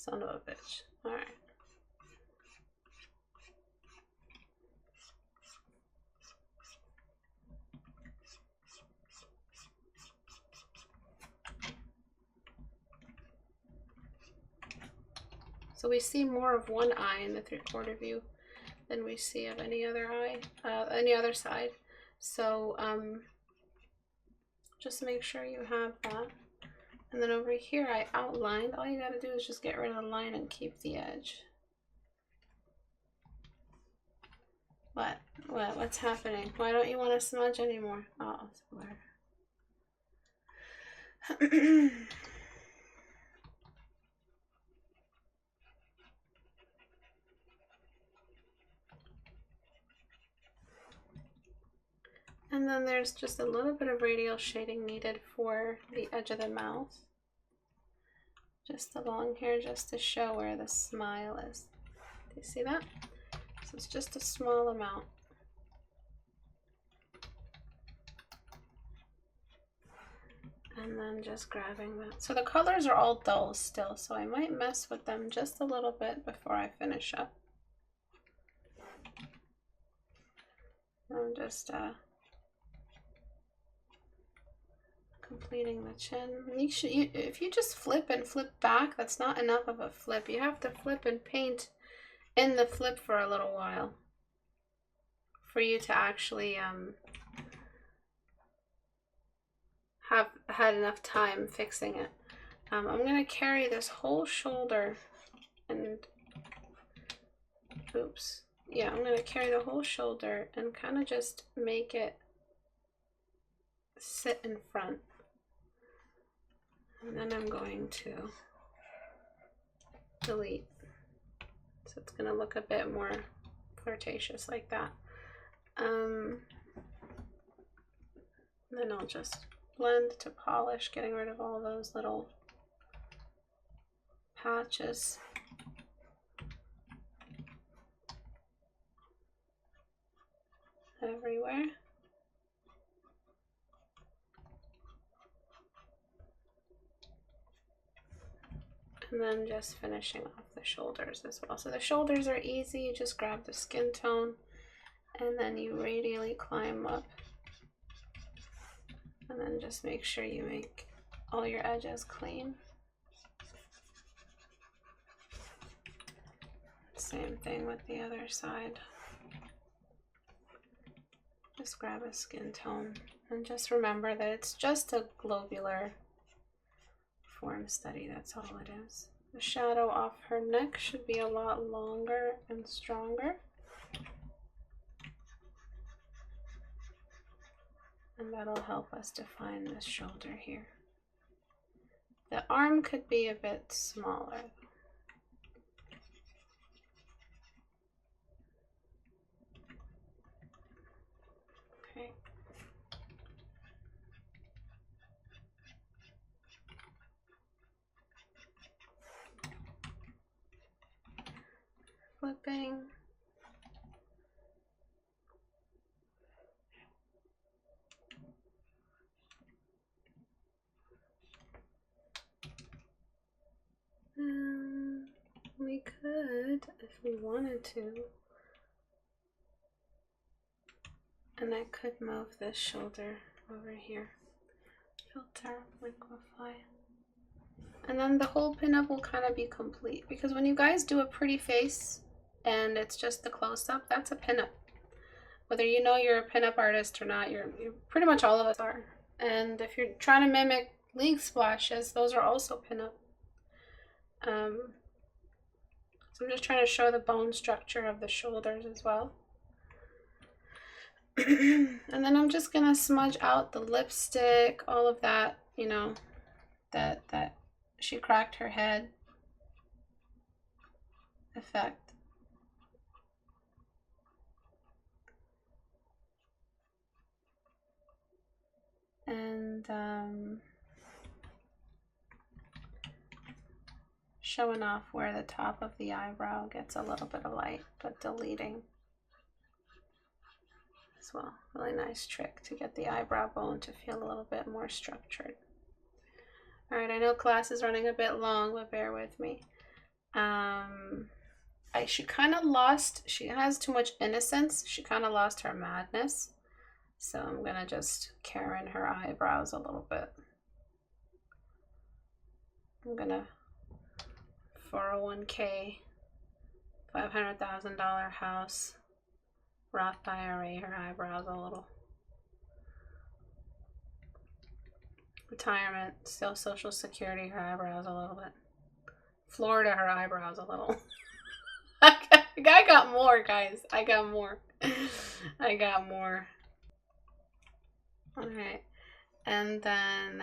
Son of a bitch. All right. So we see more of one eye in the 3/4 view than we see of any other eye, any other side. So just make sure you have that. And then over here I outlined. All you gotta do is just get rid of the line and keep the edge. What's happening? Why don't you want to smudge anymore? Oh, it's blur. And then there's just a little bit of radial shading needed for the edge of the mouth. Just along here, just to show where the smile is. Do you see that? So it's just a small amount. And then just grabbing that. So the colors are all dull still, so I might mess with them just a little bit before I finish up. I'm just completing the chin. If you just flip and flip back, that's not enough of a flip. You have to flip and paint in the flip for a little while for you to actually have had enough time fixing it. I'm going to carry this whole shoulder and oops. Yeah, I'm going to carry the whole shoulder and kind of just make it sit in front. And then I'm going to delete. So it's going to look a bit more flirtatious like that. Then I'll just blend to polish, getting rid of all those little patches. Everywhere. And then just finishing off the shoulders as well. So the shoulders are easy. You just grab the skin tone and then you radially climb up. And then just make sure you make all your edges clean. Same thing with the other side. Just grab a skin tone and just remember that it's just a globular form study. That's all it is. The shadow off her neck should be a lot longer and stronger. And that'll help us define this shoulder here. The arm could be a bit smaller. Okay. Flipping. We could, if we wanted to, and I could move this shoulder over here. Filter, liquify. And then the whole pinup will kind of be complete, because when you guys do a pretty face and it's just the close-up, that's a pinup. Whether you know you're a pinup artist or not, you're pretty much all of us are. And if you're trying to mimic league splashes, those are also pinup. So I'm just trying to show the bone structure of the shoulders as well. And then I'm just gonna smudge out the lipstick, all of that, you know, that she cracked her head effect. And showing off where the top of the eyebrow gets a little bit of light, but deleting as well. Really nice trick to get the eyebrow bone to feel a little bit more structured. All right, I know class is running a bit long, but bear with me. She kind of lost, she has too much innocence. She kind of lost her madness. So I'm going to just Karen her eyebrows a little bit. I'm going to 401k, $500,000 house, Roth IRA, her eyebrows a little. Retirement, still Social Security, her eyebrows a little bit. Florida, her eyebrows a little. I got more, guys. I got more. I got more. Alright. And then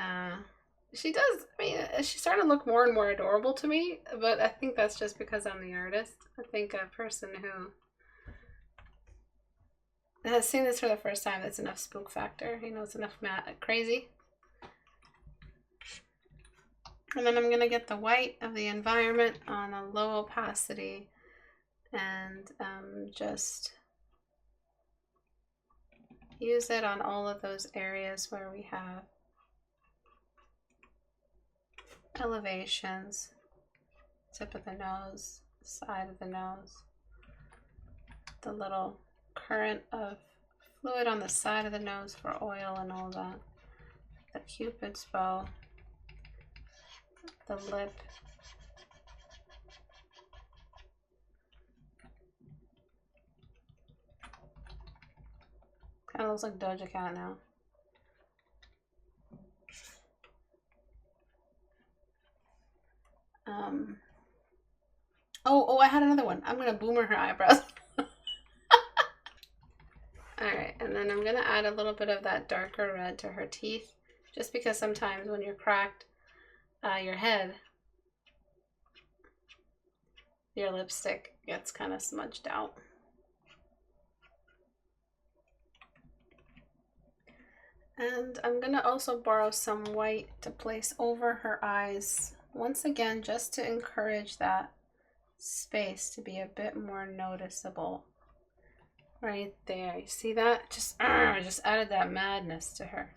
she does, I mean, she's starting to look more and more adorable to me, but I think that's just because I'm the artist. I think a person who has seen this for the first time, that's enough spook factor. You know, it's enough crazy. And then I'm going to get the white of the environment on a low opacity and just use it on all of those areas where we have elevations, tip of the nose, side of the nose, the little current of fluid on the side of the nose for oil and all that, the Cupid's bow, the lip, kind of looks like Doja Cat now. Oh, I had another one. I'm gonna boomer her eyebrows. Alright, and then I'm gonna add a little bit of that darker red to her teeth, just because sometimes when you're cracked, your head, your lipstick gets kind of smudged out. And I'm gonna also borrow some white to place over her eyes, once again, just to encourage that space to be a bit more noticeable. Right there, you see that? Just added that madness to her.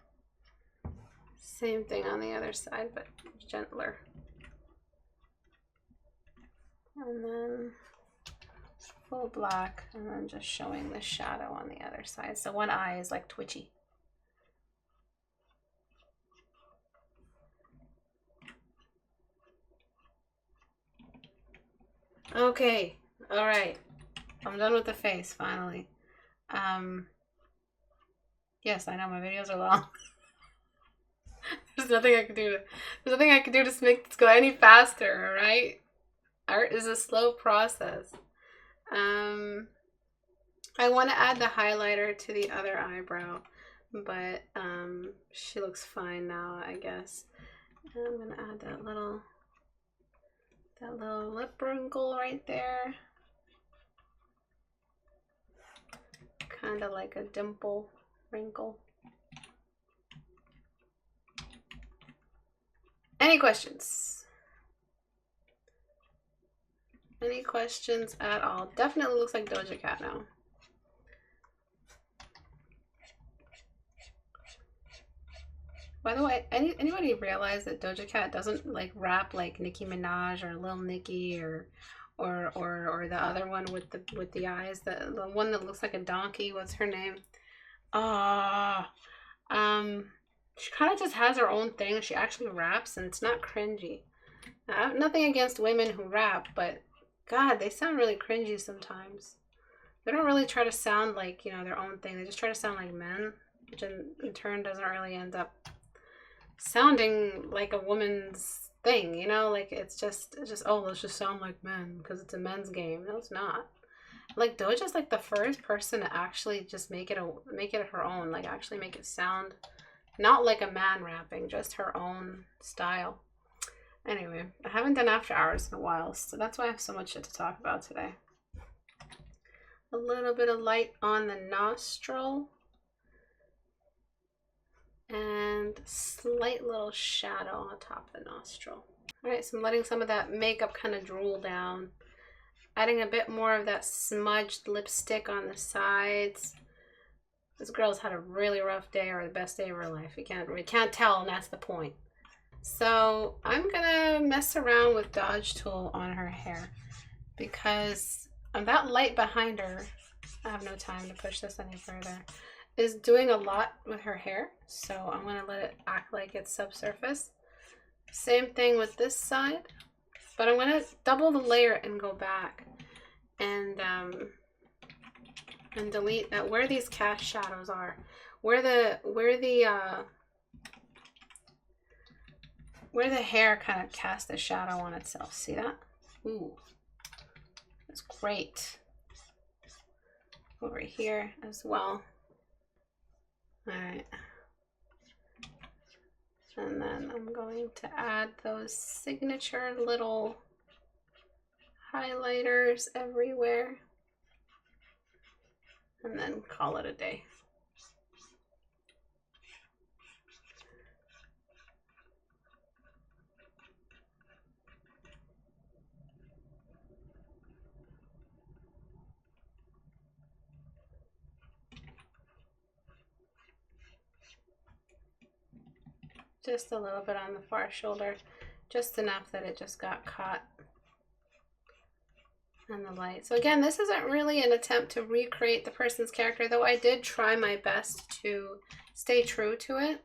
Same thing on the other side, but gentler. And then full black, and then just showing the shadow on the other side. So one eye is like twitchy. Okay, all right. I'm done with the face, finally. Yes, I know my videos are long. There's nothing I can do. There's nothing I can do to make this go any faster, right? Art is a slow process. I want to add the highlighter to the other eyebrow, but she looks fine now, I guess. And I'm gonna add that little lip wrinkle right there. Kind of like a dimple wrinkle. Any questions? Any questions at all? Definitely looks like Doja Cat now. By the way, anybody realize that Doja Cat doesn't like rap like Nicki Minaj or Lil Nicki or the other one with the eyes, the one that looks like a donkey? What's her name? She kind of just has her own thing. She actually raps, and it's not cringy. Now, I have nothing against women who rap, but God, they sound really cringy sometimes. They don't really try to sound like, you know, their own thing. They just try to sound like men, which in turn doesn't really end up sounding like a woman's thing, you know? Like it's just oh, let's just sound like men because it's a men's game. No, it's not. Like Doja's like the first person to actually just make it her own, like actually make it sound not like a man rapping, just her own style. Anyway, I haven't done after hours in a while, so that's why I have so much shit to talk about today. A little bit of light on the nostril and slight little shadow on top of the nostril. All right, so I'm letting some of that makeup kind of drool down, adding a bit more of that smudged lipstick on the sides. This girl's had a really rough day or the best day of her life. We can't tell, and that's the point. So I'm gonna mess around with dodge tool on her hair because that light behind her, I have no time to push this any further, is doing a lot with her hair. So I'm gonna let it act like it's subsurface. Same thing with this side, but I'm gonna double the layer and go back and delete that where these cast shadows are, where the hair kind of cast a shadow on itself. See that? Ooh, that's great. Over here as well. All right. And then I'm going to add those signature little highlighters everywhere. And then call it a day. Just a little bit on the far shoulder, just enough that it just got caught in the light. So again, this isn't really an attempt to recreate the person's character, though I did try my best to stay true to it.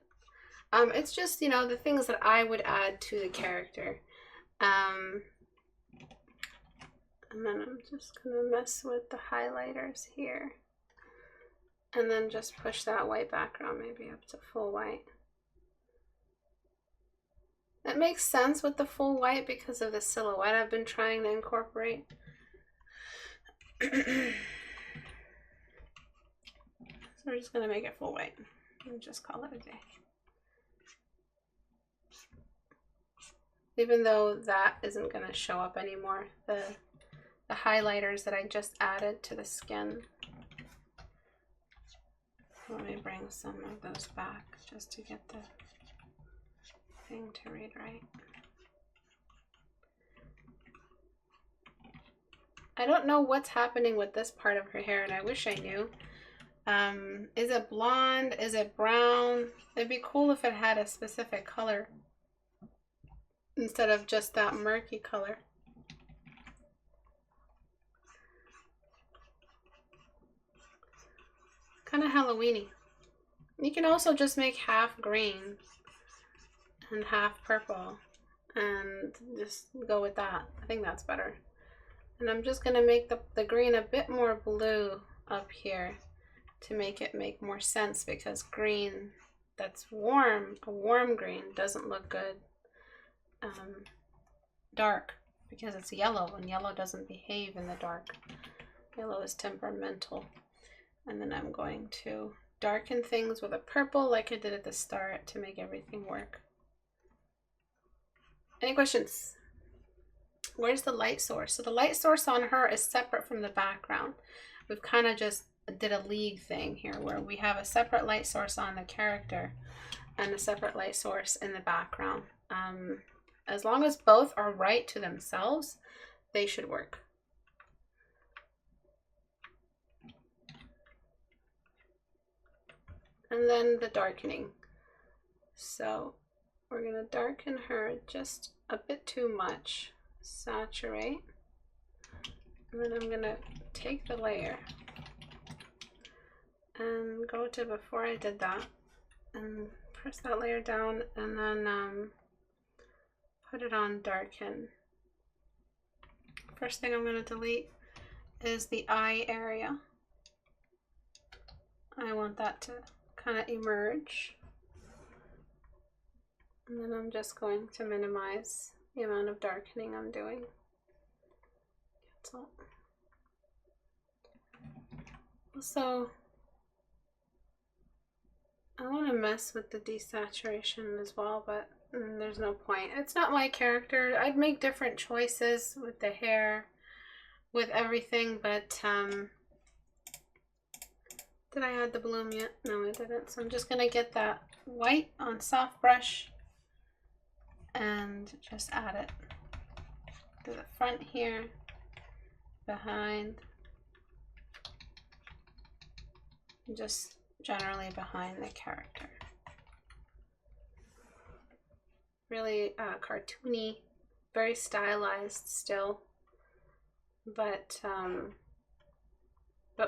It's just, you know, the things that I would add to the character. And then I'm just gonna mess with the highlighters here. And then just push that white background maybe up to full white. That makes sense with the full white because of the silhouette I've been trying to incorporate. So we're just gonna make it full white and just call it a day. Even though that isn't gonna show up anymore, the highlighters that I just added to the skin. Let me bring some of those back just to get the thing to read right. I don't know what's happening with this part of her hair, and I wish I knew. Is it blonde? Is it brown? It'd be cool if it had a specific color instead of just that murky color. Kind of Halloween-y. You can also just make half green and half purple and just go with that. I think that's better. And I'm just gonna make the green a bit more blue up here to make it make more sense, because green that's warm, a warm green, doesn't look good dark, because it's yellow, and yellow doesn't behave in the dark. Yellow is temperamental. And then I'm going to darken things with a purple like I did at the start to make everything work. Any questions? Where's the light source? So the light source on her is separate from the background. We've kind of just did a league thing here where we have a separate light source on the character and a separate light source in the background. As long as both are right to themselves, they should work. And then the darkening. So we're going to darken her just a bit too much. Saturate. And then I'm going to take the layer and go to before I did that and press that layer down, and then put it on darken. First thing I'm going to delete is the eye area. I want that to kind of emerge. And then I'm just going to minimize the amount of darkening I'm doing. That's all. Also, I want to mess with the desaturation as well, but there's no point. It's not my character. I'd make different choices with the hair, with everything, but did I add the bloom yet? No, I didn't. So I'm just going to get that white on soft brush and just add it to the front here, behind, just generally behind the character. really cartoony, very stylized still, but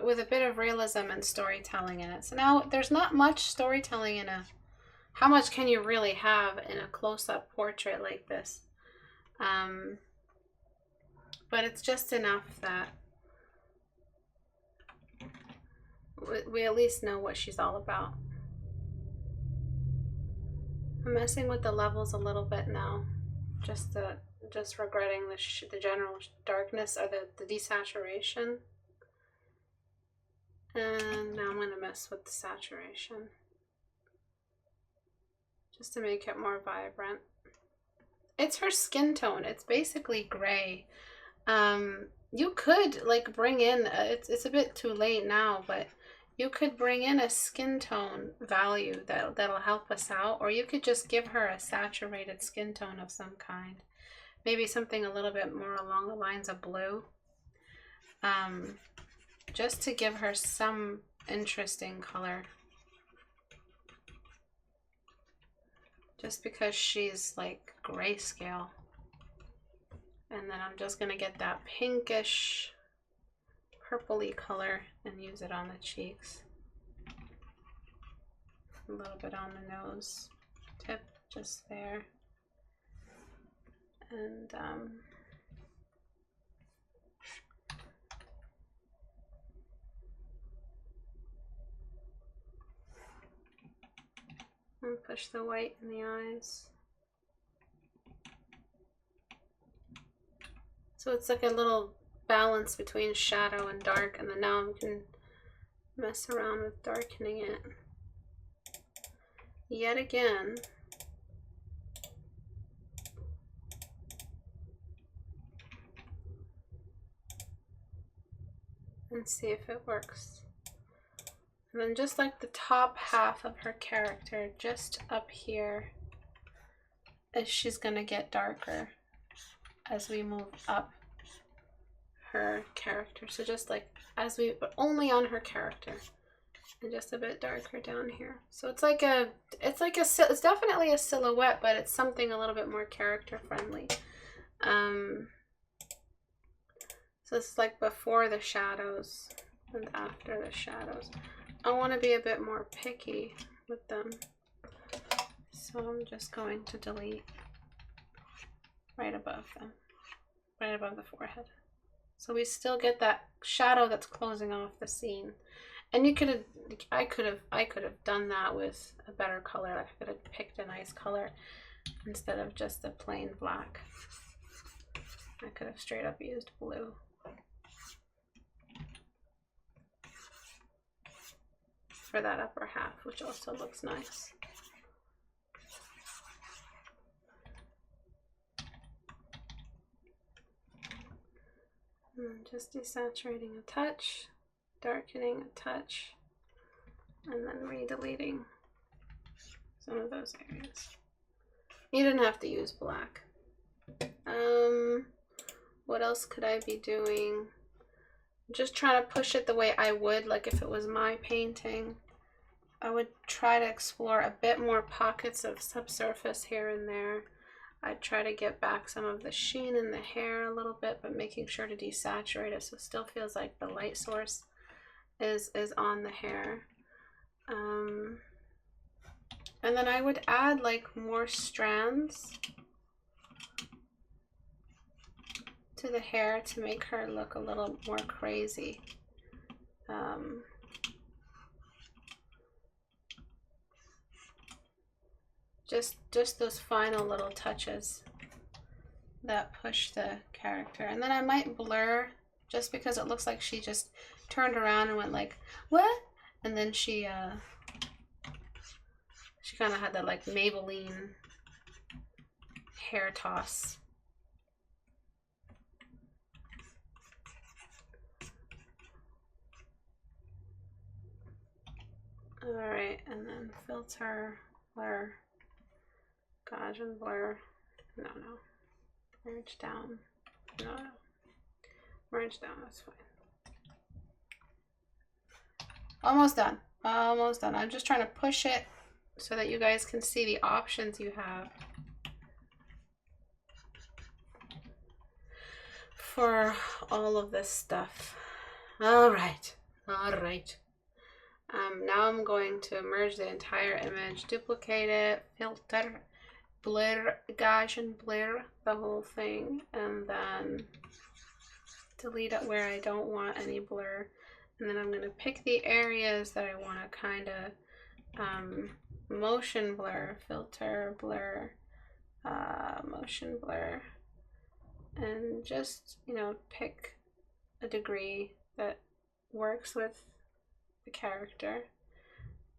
with a bit of realism and storytelling in it. So now there's not much storytelling in a, how much can you really have in a close-up portrait like this? But it's just enough that we at least know what she's all about. I'm messing with the levels a little bit now, just regretting the general darkness or the desaturation. And now I'm going to mess with the saturation just to make it more vibrant. It's her skin tone. It's basically gray. You could like bring in, it's a bit too late now, but you could bring in a skin tone value that'll help us out, or you could just give her a saturated skin tone of some kind. Maybe something a little bit more along the lines of blue. Just to give her some interesting color. Just because she's like grayscale. And then I'm just gonna get that pinkish, purpley color and use it on the cheeks. A little bit on the nose tip, just there. And push the white in the eyes. So it's like a little balance between shadow and dark, and then now I can mess around with darkening it yet again. And see if it works. And then just like the top half of her character, just up here, as she's gonna get darker as we move up her character. So just like as we, but only on her character, and just a bit darker down here. So it's definitely a silhouette, but it's something a little bit more character friendly. So it's like before the shadows and after the shadows. I want to be a bit more picky with them. So I'm just going to delete right above them, right above the forehead. So we still get that shadow that's closing off the scene. And you could have, I could have done that with a better color. Like I could have picked a nice color instead of just a plain black. I could have straight up used blue. For that upper half, which also looks nice. And just desaturating a touch, darkening a touch, and then redeleting some of those areas. You didn't have to use black. What else could I be doing? Just trying to push it the way I would, like if it was my painting. I would try to explore a bit more pockets of subsurface here and there. I'd try to get back some of the sheen in the hair a little bit, but making sure to desaturate it so it still feels like the light source is on the hair. And then I would add like more strands to the hair to make her look a little more crazy. Just those final little touches that push the character. And then I might blur just because it looks like she just turned around and went like, what? And then she kind of had that like Maybelline hair toss. Alright, and then filter, blur, Gaussian blur, no, merge down, no, merge down, that's fine. Almost done, almost done. I'm just trying to push it so that you guys can see the options you have. for all of this stuff. All right. Now I'm going to merge the entire image, duplicate it, filter, blur, Gaussian blur the whole thing, and then delete it where I don't want any blur. And then I'm going to pick the areas that I want to kind of motion blur, filter, blur, motion blur, and just, you know, pick a degree that works with the character.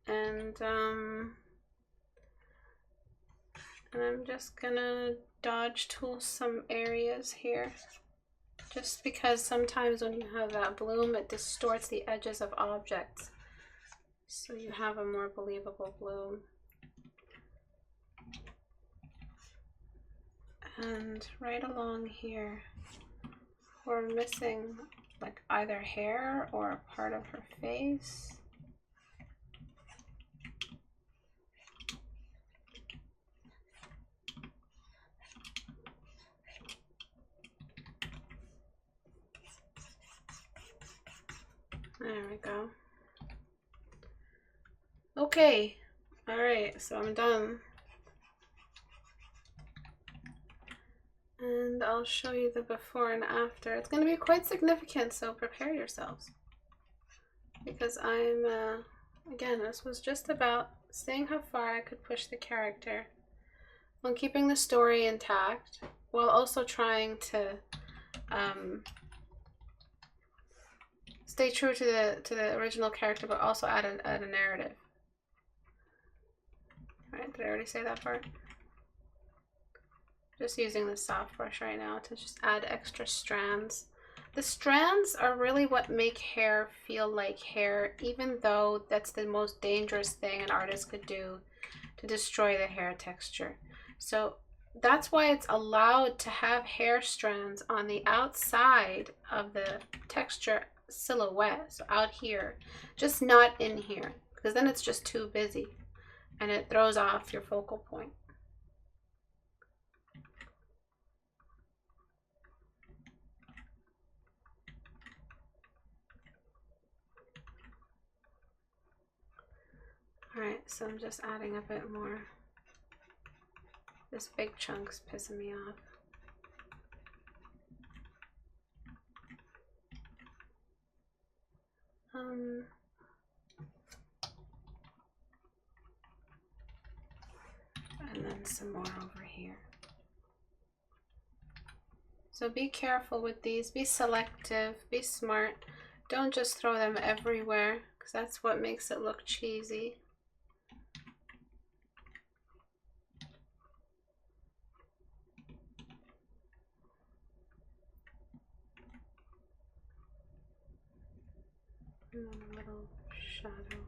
And I'm just gonna dodge tool some areas here, just because sometimes when you have that bloom, it distorts the edges of objects, so you have a more believable bloom. And right along here, we're missing like either hair or a part of her face. There we go. Okay, all right, so I'm done. And I'll show you the before and after. It's going to be quite significant, so prepare yourselves. Because I'm, again, this was just about seeing how far I could push the character while keeping the story intact, while also trying to stay true to the original character, but also add a narrative. All right, did I already say that part? Just using the soft brush right now to just add extra strands. The strands are really what make hair feel like hair, even though that's the most dangerous thing an artist could do to destroy the hair texture. So that's why it's allowed to have hair strands on the outside of the texture silhouette, so out here, just not in here, because then it's just too busy and it throws off your focal point. Alright, so I'm just adding a bit more. This big chunk's pissing me off. And then some more over here. So be careful with these, be selective, be smart. Don't just throw them everywhere, because that's what makes it look cheesy. And then a little shadow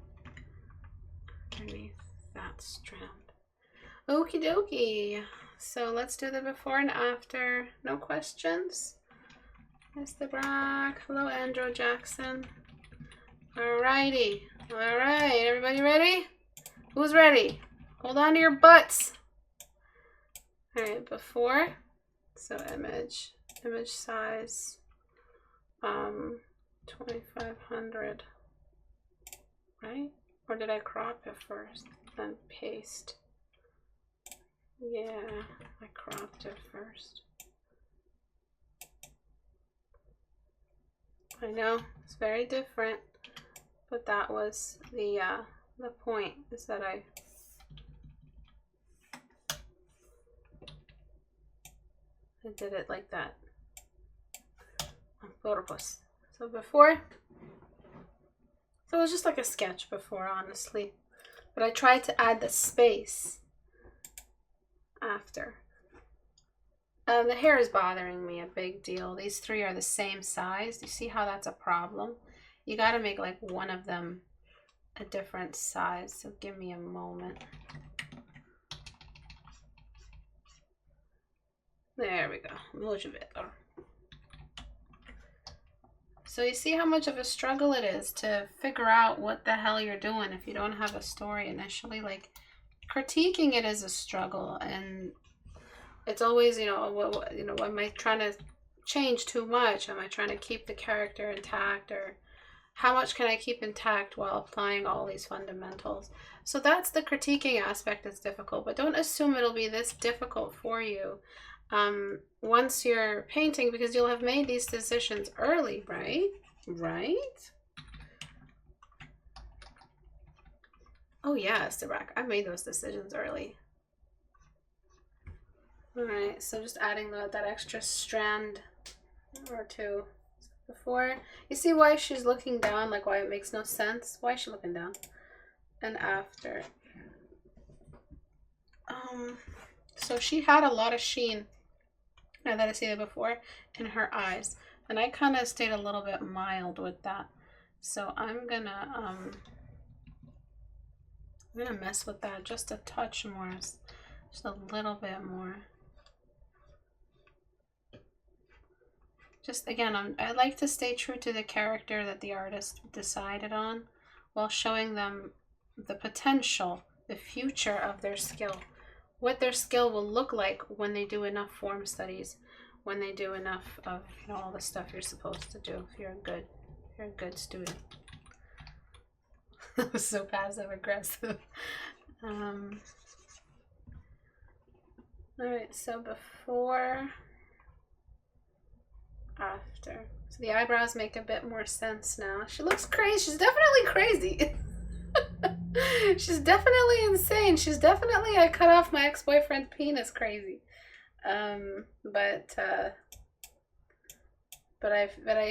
underneath that strand. Okie dokie. So let's do the before and after. No questions? Istebrak. Hello, Andrew Jackson. Alrighty. Alright, everybody ready? Who's ready? Hold on to your butts. Alright, before. So image size 2500, right? Or did I crop it first, then paste? Yeah, I cropped it first. I know, it's very different, but that was the point, is that I did it like that on purpose. So before, so it was just like a sketch before, honestly, but I tried to add the space after. The hair is bothering me a big deal. These three are the same size. You see how that's a problem? You got to make like one of them a different size. So give me a moment. There we go. Much better. So you see how much of a struggle it is to figure out what the hell you're doing if you don't have a story initially. Like, critiquing it is a struggle, and it's always, you know, am I trying to change too much? Am I trying to keep the character intact, or how much can I keep intact while applying all these fundamentals? So that's the critiquing aspect that's difficult, but don't assume it'll be this difficult for you once you're painting, because you'll have made these decisions early, right? Right? Oh yeah, Istebrak, I made those decisions early. All right, so just adding that extra strand or two before. You see why she's looking down, like why it makes no sense? Why is she looking down? And after. So she had a lot of sheen, now that I see that before, in her eyes. And I kind of stayed a little bit mild with that. So I'm gonna mess with that just a touch more, just a little bit more. Just again, I like to stay true to the character that the artist decided on, while showing them the potential, the future of their skill, what their skill will look like when they do enough form studies, when they do enough of, you know, all the stuff you're supposed to do if you're a good student. That was so passive aggressive. All right, so before, after. So the eyebrows make a bit more sense now. She looks crazy. She's definitely crazy. She's definitely insane. She's definitely I cut off my ex-boyfriend's penis crazy. But I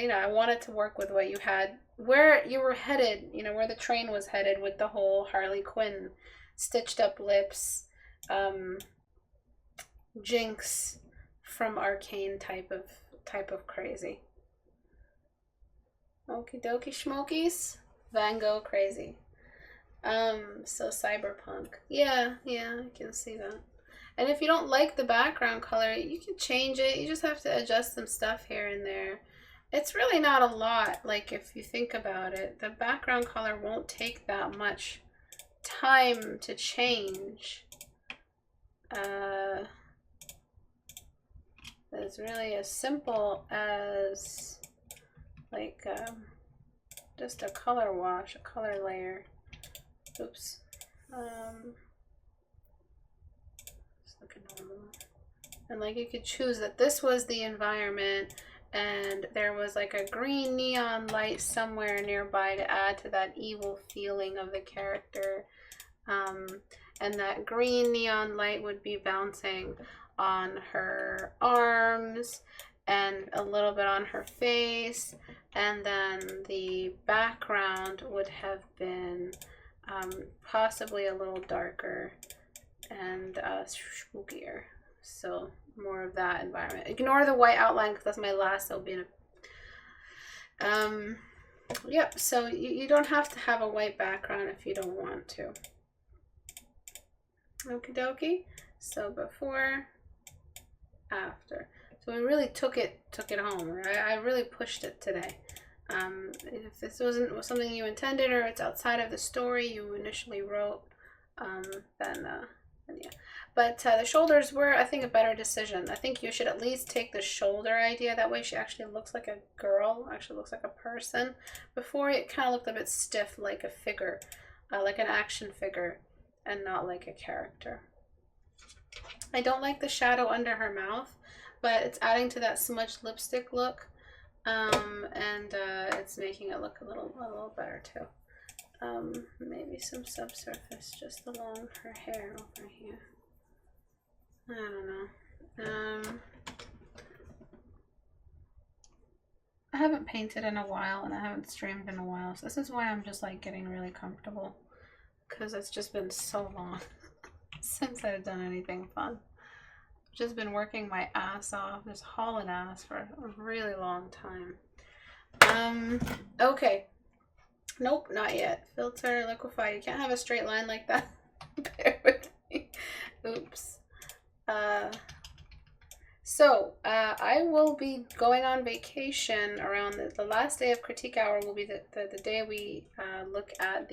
you know, I wanted to work with what you had, where you were headed, you know, where the train was headed with the whole Harley Quinn stitched up lips, Jinx from Arcane type of crazy. Okie dokie schmokies. Van Gogh crazy. So cyberpunk. Yeah, I can see that. And if you don't like the background color, you can change it. You just have to adjust some stuff here and there. It's really not a lot, like if you think about it. The background color won't take that much time to change. It's really as simple as like just a color wash, a color layer. Oops. It's looking normal. And like you could choose that this was the environment and there was like a green neon light somewhere nearby to add to that evil feeling of the character. And that green neon light would be bouncing on her arms and a little bit on her face, and then the background would have been possibly a little darker and spookier. So more of that environment. Ignore the white outline because that's my last opening. Yep, so you don't have to have a white background if you don't want to. Okie dokie. So before, after. So we really took it home. Right? I really pushed it today. If this wasn't something you intended or it's outside of the story you initially wrote, then yeah. But the shoulders were, I think, a better decision. I think you should at least take the shoulder idea. That way she actually looks like a girl, actually looks like a person. Before it kind of looked a bit stiff, like a figure, like an action figure, and not like a character. I don't like the shadow under her mouth, but it's adding to that smudged lipstick look, and it's making it look a little better too. Maybe some subsurface just along her hair over here. I don't know. I haven't painted in a while and I haven't streamed in a while, so this is why I'm just like getting really comfortable, because it's just been so long since I've done anything fun. I've just been working my ass off, just hauling ass for a really long time. Okay. Nope, not yet. Filter, liquefy. You can't have a straight line like that. Bear with me. Oops. I will be going on vacation around the last day of Critique Hour will be the day we look at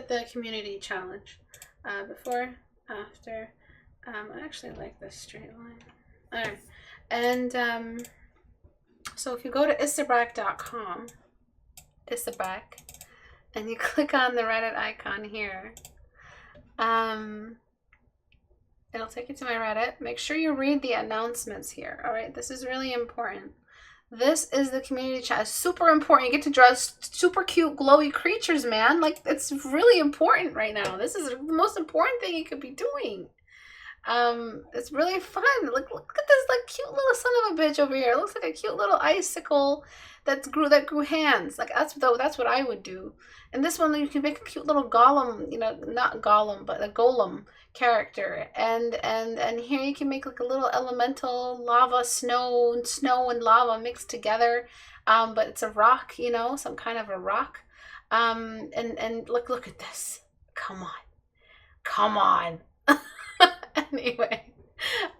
the community challenge. Before, after. I actually like this straight line. All right. And so if you go to istebrak.com, Istebrak, and you click on the Reddit icon here, it'll take you to my Reddit. Make sure you read the announcements here. All right, this is really important. This is the community chat. It's super important. You get to draw super cute, glowy creatures, man. Like, it's really important right now. This is the most important thing you could be doing. It's really fun. Look at this like cute little son of a bitch over here. It looks like a cute little icicle that grew hands. Like that's what I would do. And this one you can make a cute little golem, you know, not golem, but a golem character. And here you can make like a little elemental lava, snow and lava mixed together. But it's a rock, you know, some kind of a rock. And look at this. Come on. Come on. Anyway,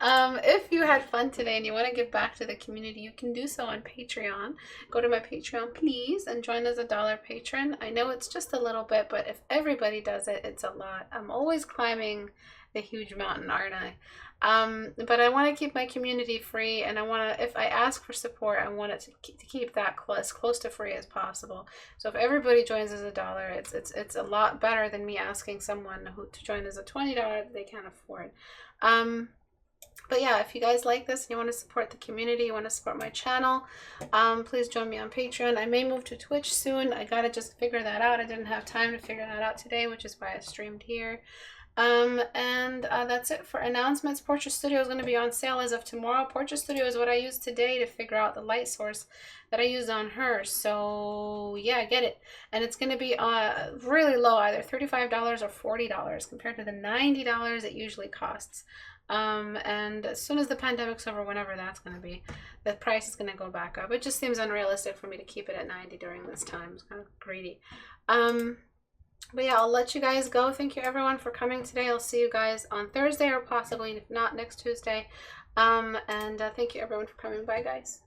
if you had fun today and you want to give back to the community, you can do so on Patreon. Go to my Patreon, please, and join as a $1 patron. I know it's just a little bit, but if everybody does it, it's a lot. I'm always climbing the huge mountain, aren't I? But I want to keep my community free, and I want to, if I ask for support, I want it to keep that close to free as possible. So if everybody joins as a $1, it's a lot better than me asking someone to join as a $20 that they can't afford. But yeah, if you guys like this and you want to support the community, you want to support my channel, please join me on Patreon. I may move to Twitch soon. I gotta just figure that out. I didn't have time to figure that out today, which is why I streamed here. That's it for announcements. Portrait Studio is going to be on sale as of tomorrow. Portrait Studio is what I used today to figure out the light source that I used on her. So yeah, get it. And it's going to be really low, either $35 or $40 compared to the $90 it usually costs. And as soon as the pandemic's over, whenever that's going to be, the price is going to go back up. It just seems unrealistic for me to keep it at $90 during this time. It's kind of greedy. But yeah, I'll let you guys go. Thank you everyone for coming today. I'll see you guys on Thursday or possibly, if not, next Tuesday. Thank you everyone for coming. Bye guys.